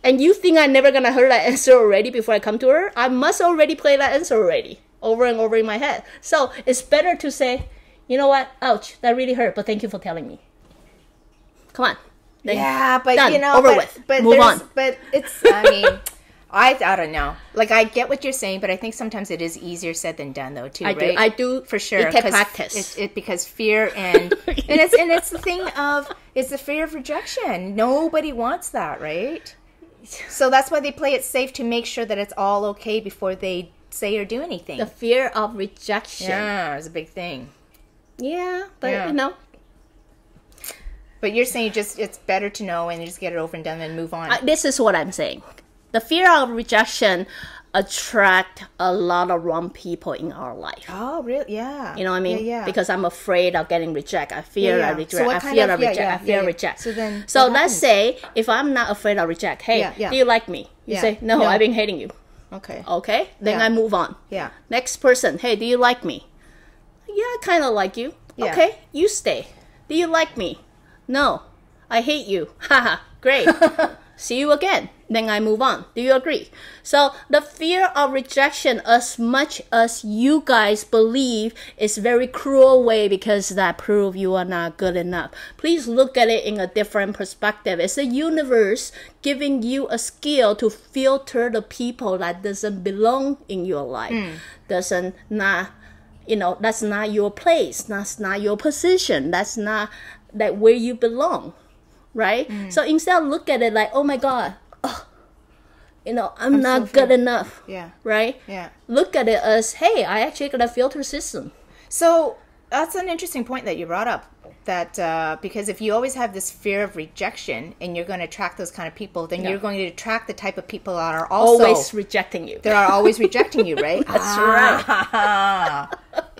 And you think I'm never gonna hear that answer already before I come to her? I must already play that answer already, over and over in my head. So it's better to say, you know what? Ouch, that really hurt, but thank you for telling me. Come on. Then Yeah, but done, over with. But move on. But it's, I mean, I don't know. Like, I get what you're saying, but I think sometimes it is easier said than done, though, too. I do for sure. It takes 'cause practice. because fear and it's the thing of, it's the fear of rejection. Nobody wants that, right? So that's why they play it safe, to make sure that it's all okay before they say or do anything. The fear of rejection. Yeah, it's a big thing. Yeah, but Yeah. But you're saying it's better to know and just get it over and done and move on. This is what I'm saying. The fear of rejection attract a lot of wrong people in our life. Oh, really? Yeah. You know what I mean? Yeah, yeah. Because I'm afraid of getting rejected. I fear Yeah, I yeah. reject. So what I kind fear of- of reject. yeah, I fear yeah. reject. So then so what let's happens? say if I'm not afraid of reject, hey, Yeah, yeah. do you like me? You Yeah. say no, No. I've been hating you. Okay. Okay, then Yeah. I move on. Yeah. Next person, hey, do you like me? Yeah, I kind of like you. Yeah. Okay, you stay. Do you like me? No, I hate you. Haha, great. See you again. then I move on. Do you agree? So the fear of rejection, as much as you guys believe, is very cruel way because that prove you are not good enough. Please look at it in a different perspective. It's the universe giving you a skill to filter the people that doesn't belong in your life. Doesn't not, that's not your place. That's not your position. That's not that where you belong. Right? So instead look at it like, oh my God, I'm not good enough. Yeah. Right? Yeah. Look at it as, hey, I actually got a filter system. So that's an interesting point that you brought up. That because if you always have this fear of rejection and you're going to attract those kind of people, then you're going to attract the type of people that are also always rejecting you. They are always rejecting you, right? That's right.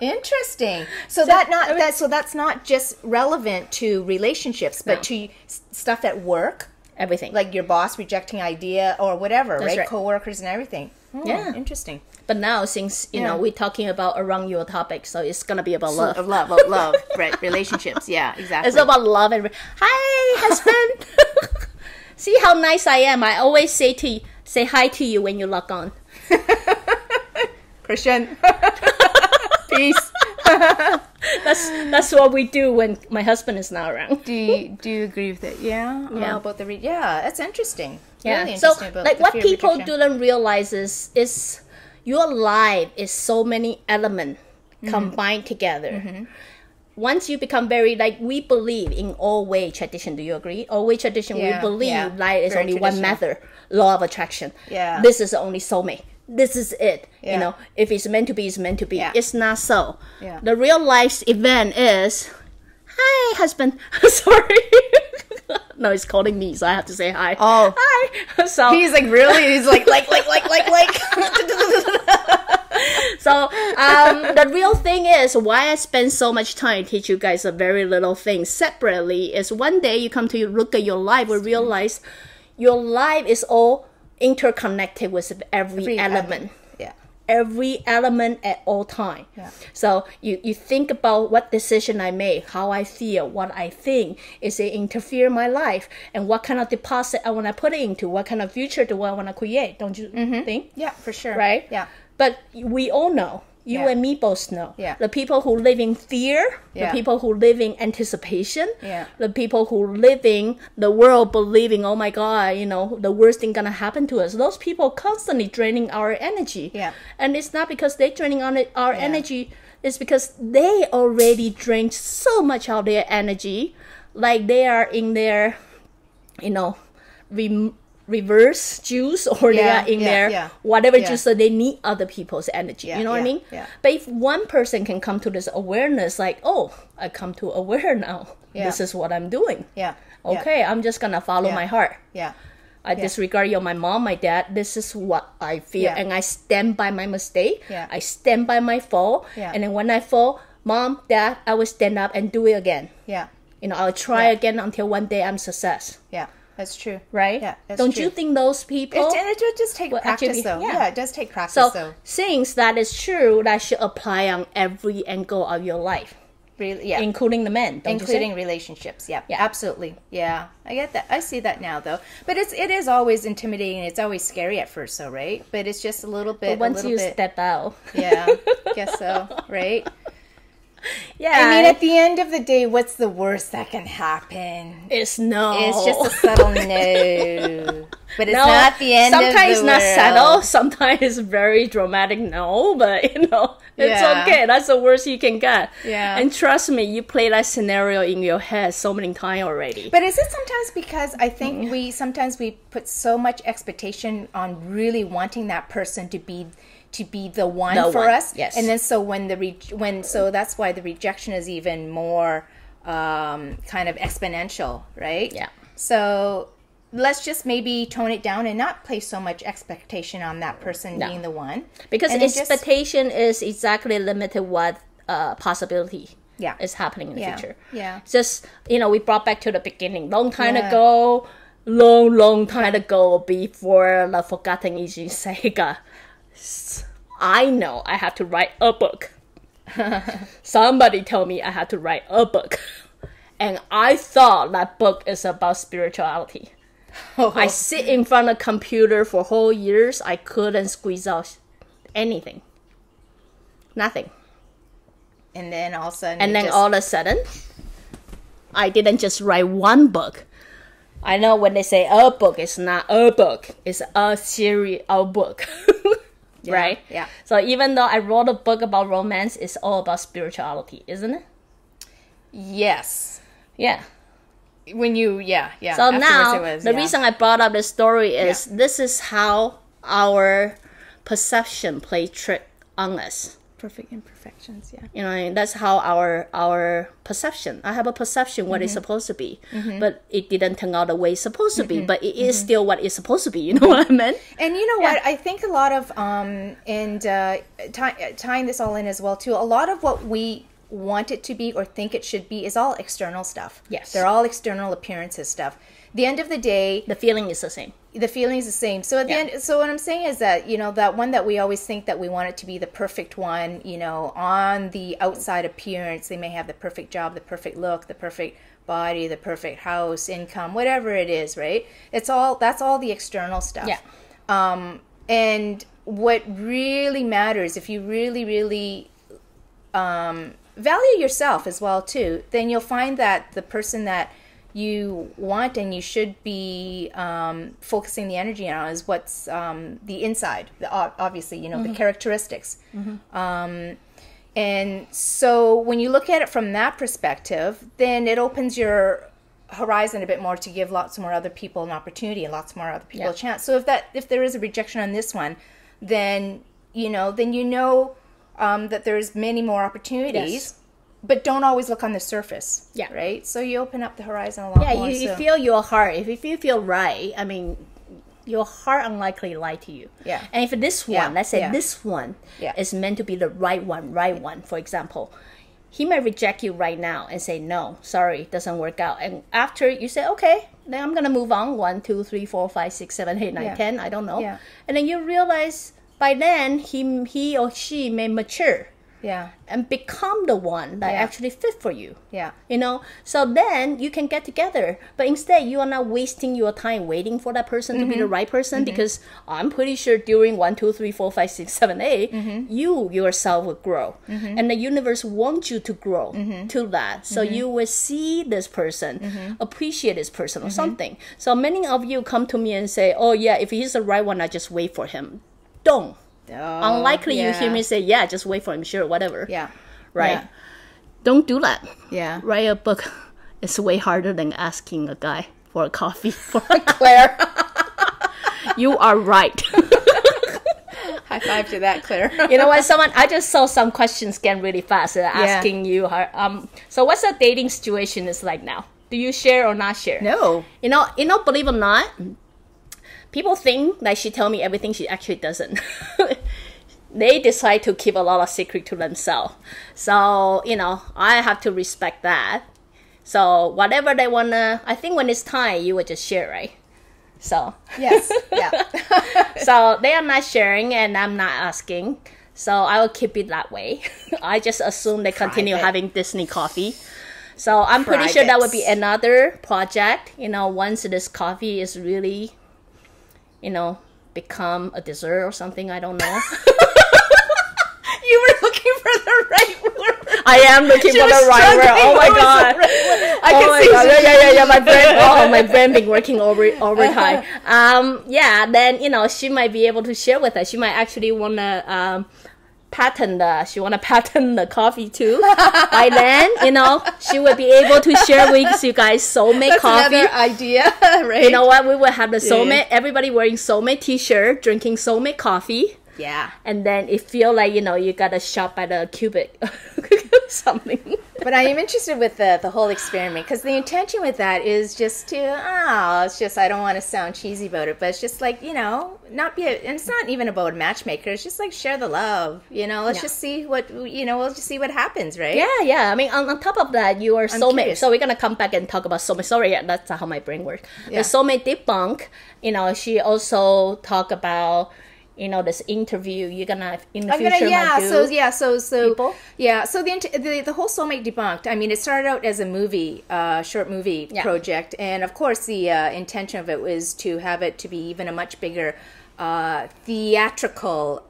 Interesting. So that's not just relevant to relationships, but to stuff at work. Everything. Like your boss rejecting idea or whatever, That's right? Coworkers and everything. Yeah. Interesting. But now, since, we're talking about around your topic, so it's going to be about love. Love, right, relationships. Yeah, exactly. It's about love. And hi, husband. See how nice I am. I always say hi to you when you log on. Christian. Peace. That's what we do when my husband is not around. Do you agree with it? Yeah. Yeah. About that's interesting. Yeah. Really So interesting about what the fear of people rejection. don't realize is your life is so many elements combined together. Once you become very, we believe in all way tradition. Do you agree? All way tradition, we believe life is very only one method, law of attraction. Yeah. This is the only soulmate. This is it. Yeah. If it's meant to be, it's meant to be. Yeah. It's not so. Yeah. The real life event is, hi, husband. Sorry. No, he's calling me, so I have to say hi. Oh. Hi. So He's like, really? He's like. So the real thing is why I spend so much time teach you guys a very little thing separately is one day you come to look at your life and realize your life is all interconnected with every element. Yeah. Every element at all time. Yeah. So you think about what decision I make, how I feel, what I think, is it interfere in my life, and what kind of deposit I want to put it into, what kind of future do I want to create, don't you think? Yeah, for sure. Right? Yeah. But we all know. You and me both know. Yeah. The people who live in fear, the people who live in anticipation, the people who live in the world believing, oh my God, the worst thing gonna happen to us. Those people constantly draining our energy. Yeah. And it's not because they're draining our energy, it's because they already drained so much of their energy, like they are in their, reverse juice, or they are in their whatever juice, so they need other people's energy. You know what I mean? Yeah. But if one person can come to this awareness, like, oh, I come to aware now. This is what I'm doing. Yeah. Okay, I'm just gonna follow my heart. Yeah. I disregard my mom, my dad. This is what I feel, and I stand by my mistake. Yeah. I stand by my fall, and then when I fall, mom, dad, I will stand up and do it again. Yeah. I'll try again until one day I'm success. Yeah. That's true. Right? Yeah. That's Don't true. you think those people? It would just take practice, though. Yeah, it does take practice, So, though. since that is true, that should apply on every angle of your life. Really, yeah. Including the men, don't including you say? relationships. Yeah, absolutely. Yeah, I get that. I see that now, though. But it is always intimidating. It's always scary at first, though, right? But it's just a little bit. But once you step out, yeah, guess so, right? Yeah. I mean, at the end of the day, what's the worst that can happen? It's no. It's just a subtle no. But it's No, not the end of the sometimes not world. subtle, sometimes it's very dramatic no, but it's okay. That's the worst you can get. Yeah. And trust me, you play that scenario in your head so many times already. But is it sometimes because I think we put so much expectation on really wanting that person to be the one for us, yes. And then so that's why the rejection is even more kind of exponential, right? Yeah. So let's just maybe tone it down and not place so much expectation on that person being the one, Because and expectation is exactly limited what possibility is happening in the future. Yeah. Just, we brought back to the beginning. Long time ago, long time ago, before the Forgotten Aging Saga, I know I have to write a book. Somebody told me I had to write a book. And I thought that book is about spirituality. I sit in front of computer for whole years. I couldn't squeeze out anything. Nothing. And then all of a sudden... And then all of a sudden, I didn't just write one book. I know when they say a book, it's not a book. It's a series of book. Right? Yeah. So even though I wrote a book about romance, it's all about spirituality, isn't it? Yes. Yeah. When you, yeah. So now, the reason I brought up this story is this is how our perception plays trick on us. Perfect imperfections, yeah. You know, that's how our perception. I have a perception what it's supposed to be, but it didn't turn out the way it's supposed to be. But it is still what it's supposed to be. You know what I mean? And you know what? I think a lot of tying this all in as well too. A lot of what we want it to be or think it should be is all external stuff. Yes, they're all external appearances stuff. The end of the day, the feeling is the same. The feeling is the same. So at the end, so what I'm saying is that, you know, that one that we always think that we want it to be the perfect one, you know, on the outside appearance, they may have the perfect job, the perfect look, the perfect body, the perfect house, income, whatever it is, right? That's all the external stuff. Yeah. And what really matters, if you really, really value yourself as well too, then you'll find that the person that you want and you should be focusing the energy on is what's the inside, obviously, you know, the characteristics. And so when you look at it from that perspective, then it opens your horizon a bit more to give lots more other people an opportunity and lots more other people a chance. So if there is a rejection on this one, then you know that there's many more opportunities. Yes. But don't always look on the surface. Yeah. Right? So you open up the horizon a lot more. Yeah, you feel your heart. If you feel right, I mean, your heart unlikely lie to you. Yeah. And if this one, let's say this one is meant to be the right one, for example, he might reject you right now and say, no, sorry, it doesn't work out. And after you say, okay, then I'm going to move on. 1, 2, 3, 4, 5, 6, 7, 8, 9, 10. I don't know. Yeah. And then you realize by then he or she may mature. Yeah. And become the one that actually fit for you. Yeah. You know? So then you can get together. But instead, you are not wasting your time waiting for that person to be the right person because I'm pretty sure during 1, 2, 3, 4, 5, 6, 7, 8, you yourself will grow. And the universe wants you to grow to that. So you will see this person, appreciate this person or something. So many of you come to me and say, oh yeah, if he's the right one, I just wait for him. Don't. Unlikely you hear me say, yeah, just wait for him, sure, whatever. Yeah. Right? Yeah. Don't do that. Yeah. Write a book. It's way harder than asking a guy for a coffee. Claire. You are right. High five to that, Claire. You know what? I just saw some questions get really fast asking you. So what's the dating situation is like now? Do you share or not share? No. You know, believe it or not, people think that she tell me everything. She actually doesn't. They decide to keep a lot of secret to themselves. So, you know, I have to respect that. So whatever they want to, I think when it's time, you would just share, right? So. Yes, yeah. So they are not sharing and I'm not asking. So I will keep it that way. I just assume they continue having Disney coffee. So I'm pretty sure that would be another project, you know, once this coffee is really, you know, become a dessert or something, I don't know. You were looking for the right word. I am looking for the right word. Oh my god. I can see. Yeah. My brain been working overtime. Yeah, then, you know, she might be able to share with us. She might actually want to patent the coffee too. By then, you know, she would be able to share with you guys soulmate coffee. Another idea, right? You know what? We will have the soulmate. Everybody wearing soulmate t-shirt, drinking soulmate coffee. Yeah. And then it feel like, you know, you gotta shop by the cubic something. But I am interested with the whole experiment because the intention with that is just to, it's just, I don't want to sound cheesy about it, but it's just like, you know, and it's not even about a matchmaker. It's just like share the love, you know, let's just see what, you know, we'll just see what happens, right? Yeah. I mean, on top of that, you are soulmate. So we're going to come back and talk about soulmate. Sorry, that's how my brain works. Yeah. The soulmate debunk, you know, she also talk about, this interview. You're gonna in the I'm future gonna, might do so people? yeah. So the whole Soulmate Debunked. I mean, it started out as a movie, short movie project, and of course the intention of it was to have it to be even a much bigger theatrical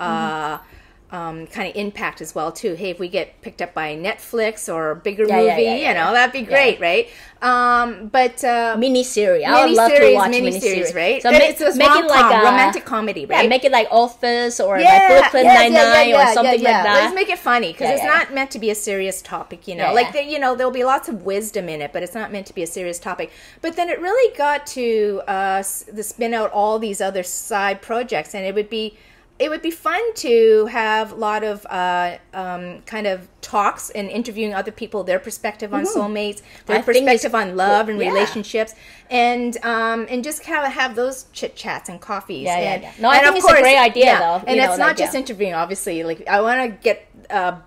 kind of impact as well too. Hey, if we get picked up by Netflix or a bigger movie, you know, that'd be great, right? But miniseries. I would love to watch miniseries, right? So it's a make it like a romantic comedy, right? Yeah, make it like Office or like Brooklyn Nine-Nine or something like that. Let's make it funny because it's not meant to be a serious topic, you know. There'll be lots of wisdom in it, but it's not meant to be a serious topic. But then it really got to spin out all these other side projects, and it would be fun to have a lot of kind of talks and interviewing other people, their perspective on soulmates, their perspective on love and relationships, and just kind of have those chit chats and coffees. No, I think it's a great idea though. And it's not just interviewing. Obviously, like I want to get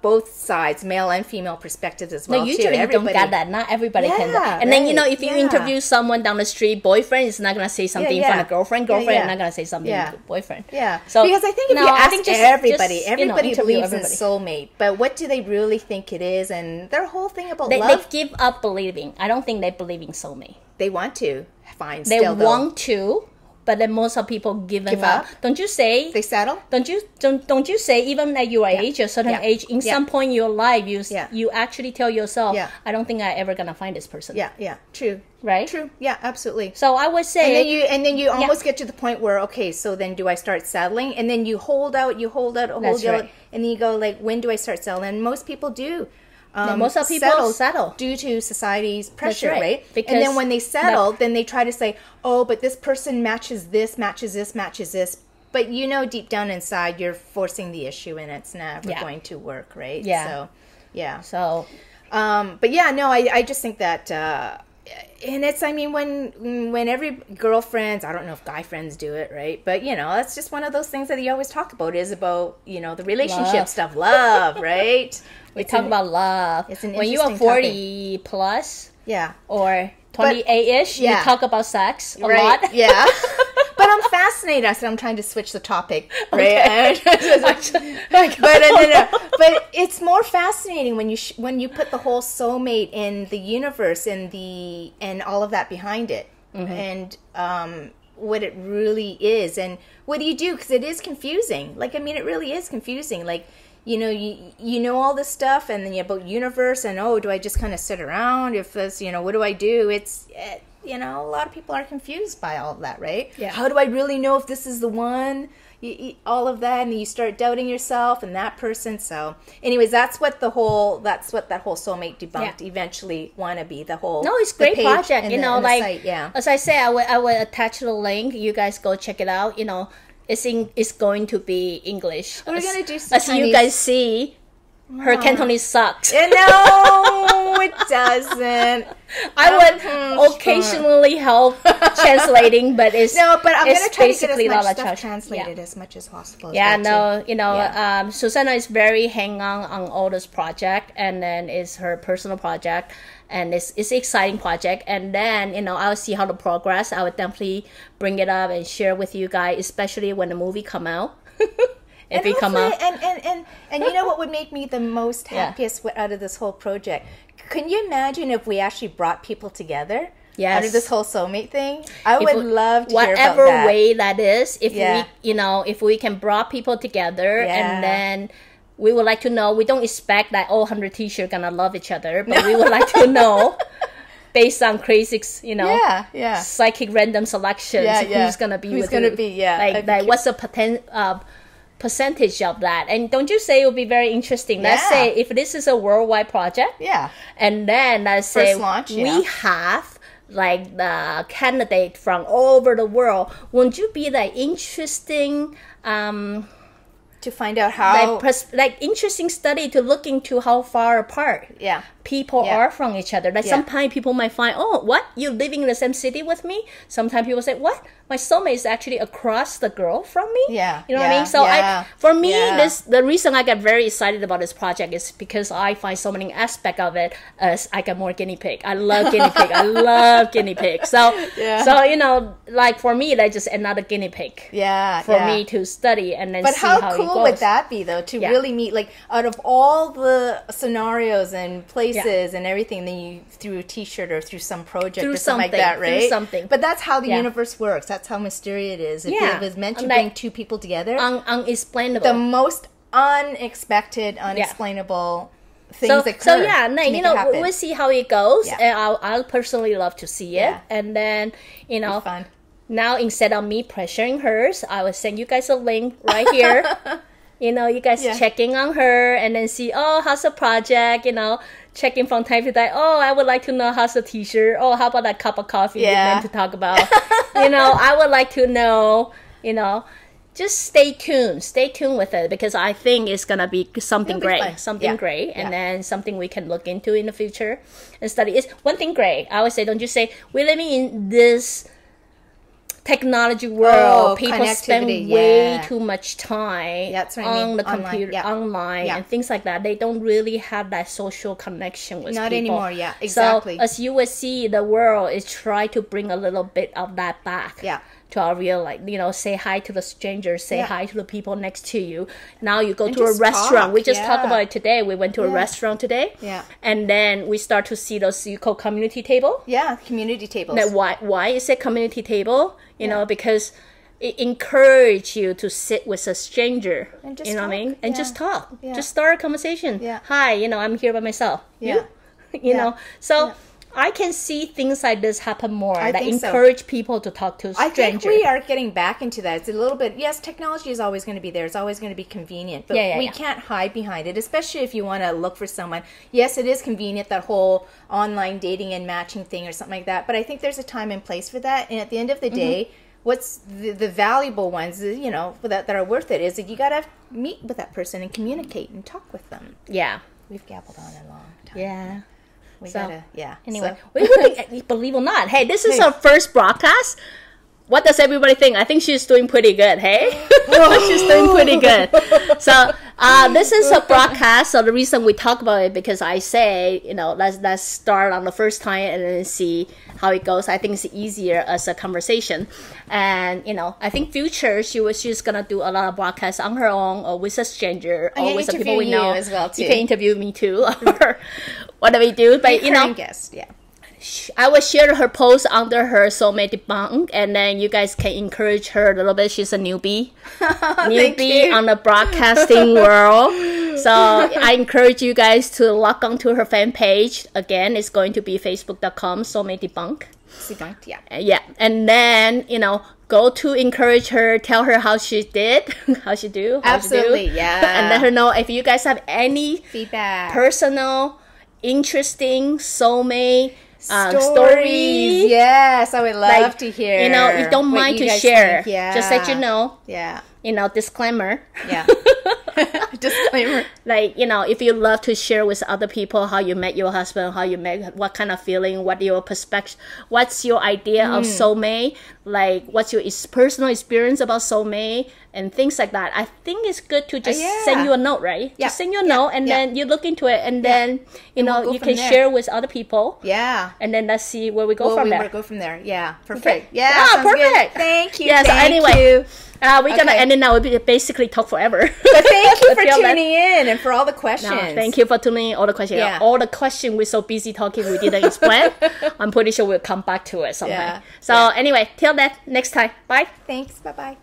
both sides, male and female perspectives as well. No, usually you don't get that. Not everybody can. And then if you interview someone down the street, boyfriend is not gonna say something in front of girlfriend. Girlfriend is not gonna say something to boyfriend. So because I think if you ask everybody believes in soulmate, but what do they really think it is? And their whole thing about love, they give up believing. I don't think they believe in soulmate. They want to find. They want to. But then most of people give up. Don't you say they settle? Don't you say even at your age, a certain age, in some point in your life, you actually tell yourself, I don't think I ever gonna find this person. True. Right? True. Yeah, absolutely. So I would say, and then you almost get to the point where so then do I start settling? And then you hold out, and then you go like, when do I start settling? And most people do. Most of people settle due to society's pressure, right? Because and then when they settle, then they try to say, oh, but this person matches this. But deep down inside, you're forcing the issue and it's never going to work, right? So, but I just think that, and it's, I mean, when every girlfriends, I don't know if guy friends do it, right? But, that's just one of those things that you always talk about is about, the relationship stuff, love, right? We talk about love. It's an when you are 40 plus, or 28-ish, you talk about sex a lot. But I'm fascinated. I'm trying to switch the topic, right? But it's more fascinating when you put the whole soulmate in the universe and all of that behind it, and what it really is, and what do you do? Because it is confusing. Like, I mean, it really is confusing. Like, you know all this stuff, and then about universe, and do I just kind of sit around? If this, what do I do? It's, a lot of people are confused by all of that, right? How do I really know if this is the one? All of that, and you start doubting yourself and that person. So, anyways, that's what that whole Soulmate Debunked eventually want to be. The whole it's a great project. Site, as I say, I will attach the link. You guys go check it out. It's going to be English. We're going to do some as Chinese. You guys see, her Cantonese sucks. No, it doesn't. I would occasionally help translating, but it's but I'm going to try to get basically as much stuff translated as much as possible. Susanna is very hang-on all this project, and then it's her personal project, and it's an exciting project. And then I'll see how the progress. I would definitely bring it up and share with you guys, especially when the movie come out. If it come out, and you know what would make me the most happiest out of this whole project? Can you imagine if we actually brought people together? Out of this whole soulmate thing? I would love to hear about that. Whatever way that is, if we can brought people together, and then we would like to know. We don't expect that all 100 teachers gonna love each other, but we would like to know. Based on crazy, psychic random selections, who's gonna be with you? What's the percentage of that? And don't you say it would be very interesting? Let's say if this is a worldwide project, and then let's say we have like the candidate from all over the world. Won't you be like interesting? To find out how interesting study to look into how far apart people are from each other. Like sometimes people might find, what, you're living in the same city with me? Sometimes people say, what, my soulmate is actually across the girl from me. Yeah. You know what I mean? So for me, the reason I get very excited about this project is because I find so many aspects of it as I get more guinea pig. I love guinea pig. I love guinea pig. So, so you know, like for me, that's just another guinea pig. Yeah. For me to study and then see how it goes. But how cool would that be, though, to really meet, like, out of all the scenarios and places and everything, then you through a T-shirt or through some project or something like that, right? Through something. But that's how the universe works. That's how mysterious it is. If it was meant to bring two people together, unexplainable, the most unexpected, unexplainable things occur. So you know, we'll see how it goes, and I'll personally love to see it, and then you know, fun. Now instead of me pressuring hers, I will send you guys a link right here. You know, you guys checking on her and then see, oh, how's the project? You know, checking from time to time. Oh, I would like to know how's the T-shirt. Oh, how about that cup of coffee we meant to talk about? You know, I would like to know, you know, just stay tuned. Stay tuned with it because I think it's going to be something great. Something great. And then something we can look into in the future and study. It's one thing great. I always say, don't you say, we're living in this technology world, people spend way too much time on the computer, online, and things like that. They don't really have that social connection with Not people. anymore, exactly. So as you will see, the world is trying to bring a little bit of that back. To our real life, you know, say hi to the strangers, say hi to the people next to you. Now you go to a restaurant. We just talked about it today. We went to a restaurant today. And then we start to see those, you call community table? Community tables. Now, why is it community table? You know, because it encourages you to sit with a stranger. And just what I mean? And just talk. Just start a conversation. Hi, you know, I'm here by myself. You know, so... I can see things like this happen more that encourage people to talk to strangers. I think we are getting back into that. It's a little bit, yes, technology is always going to be there. It's always going to be convenient. But we can't hide behind it, especially if you want to look for someone. Yes, it is convenient, that whole online dating and matching thing or something like that. But I think there's a time and place for that. And at the end of the day, what's the valuable ones, you know, that are worth it is that you got to meet with that person and communicate and talk with them. We've gabbled on a long time. We gotta, Anyway, believe it or not, hey, this is our first broadcast. What does everybody think? I think she's doing pretty good, hey? She's doing pretty good. So, this is a broadcast. So the reason we talk about it because I say, you know, let's start on the first time and then see how it goes. I think it's easier as a conversation. And, you know, I think future, she's going to do a lot of broadcasts on her own or with a stranger or with the people we know. As well, too. You can interview me too or whatever you do. But, you know. Guest, I will share her post under her soulmate debunk, and then you guys can encourage her a little bit. She's a newbie on the broadcasting world. So I encourage you guys to log on to her fan page. Again, it's going to be facebook.com soulmate debunk. Debunked, and then, you know, go to encourage her, tell her how she did, how she do. Absolutely, and let her know if you guys have any feedback, personal, interesting soulmate stories. Yes, I would love to hear. You know, if you don't mind to share, just let you know. You know, disclaimer. Disclaimer. Like, you know, if you love to share with other people how you met your husband, how you met, what kind of feeling, what your perspective, what's your idea of soulmate, like what's your personal experience about soulmate and things like that. I think it's good to just send you a note, right? Just send you a note and then you look into it and then, you know, you can share with other people. And then let's see where we go from there. We'll go from there. Perfect. Okay. Perfect. Good. Thank you. Anyway. We're going to end it now. We basically talk forever. But thank you for tuning in and for all the questions. No, thank you for tuning in. All the questions. All the questions we're so busy talking we didn't explain. I'm pretty sure we'll come back to it sometime. So anyway, till then, next time. Bye. Thanks. Bye-bye.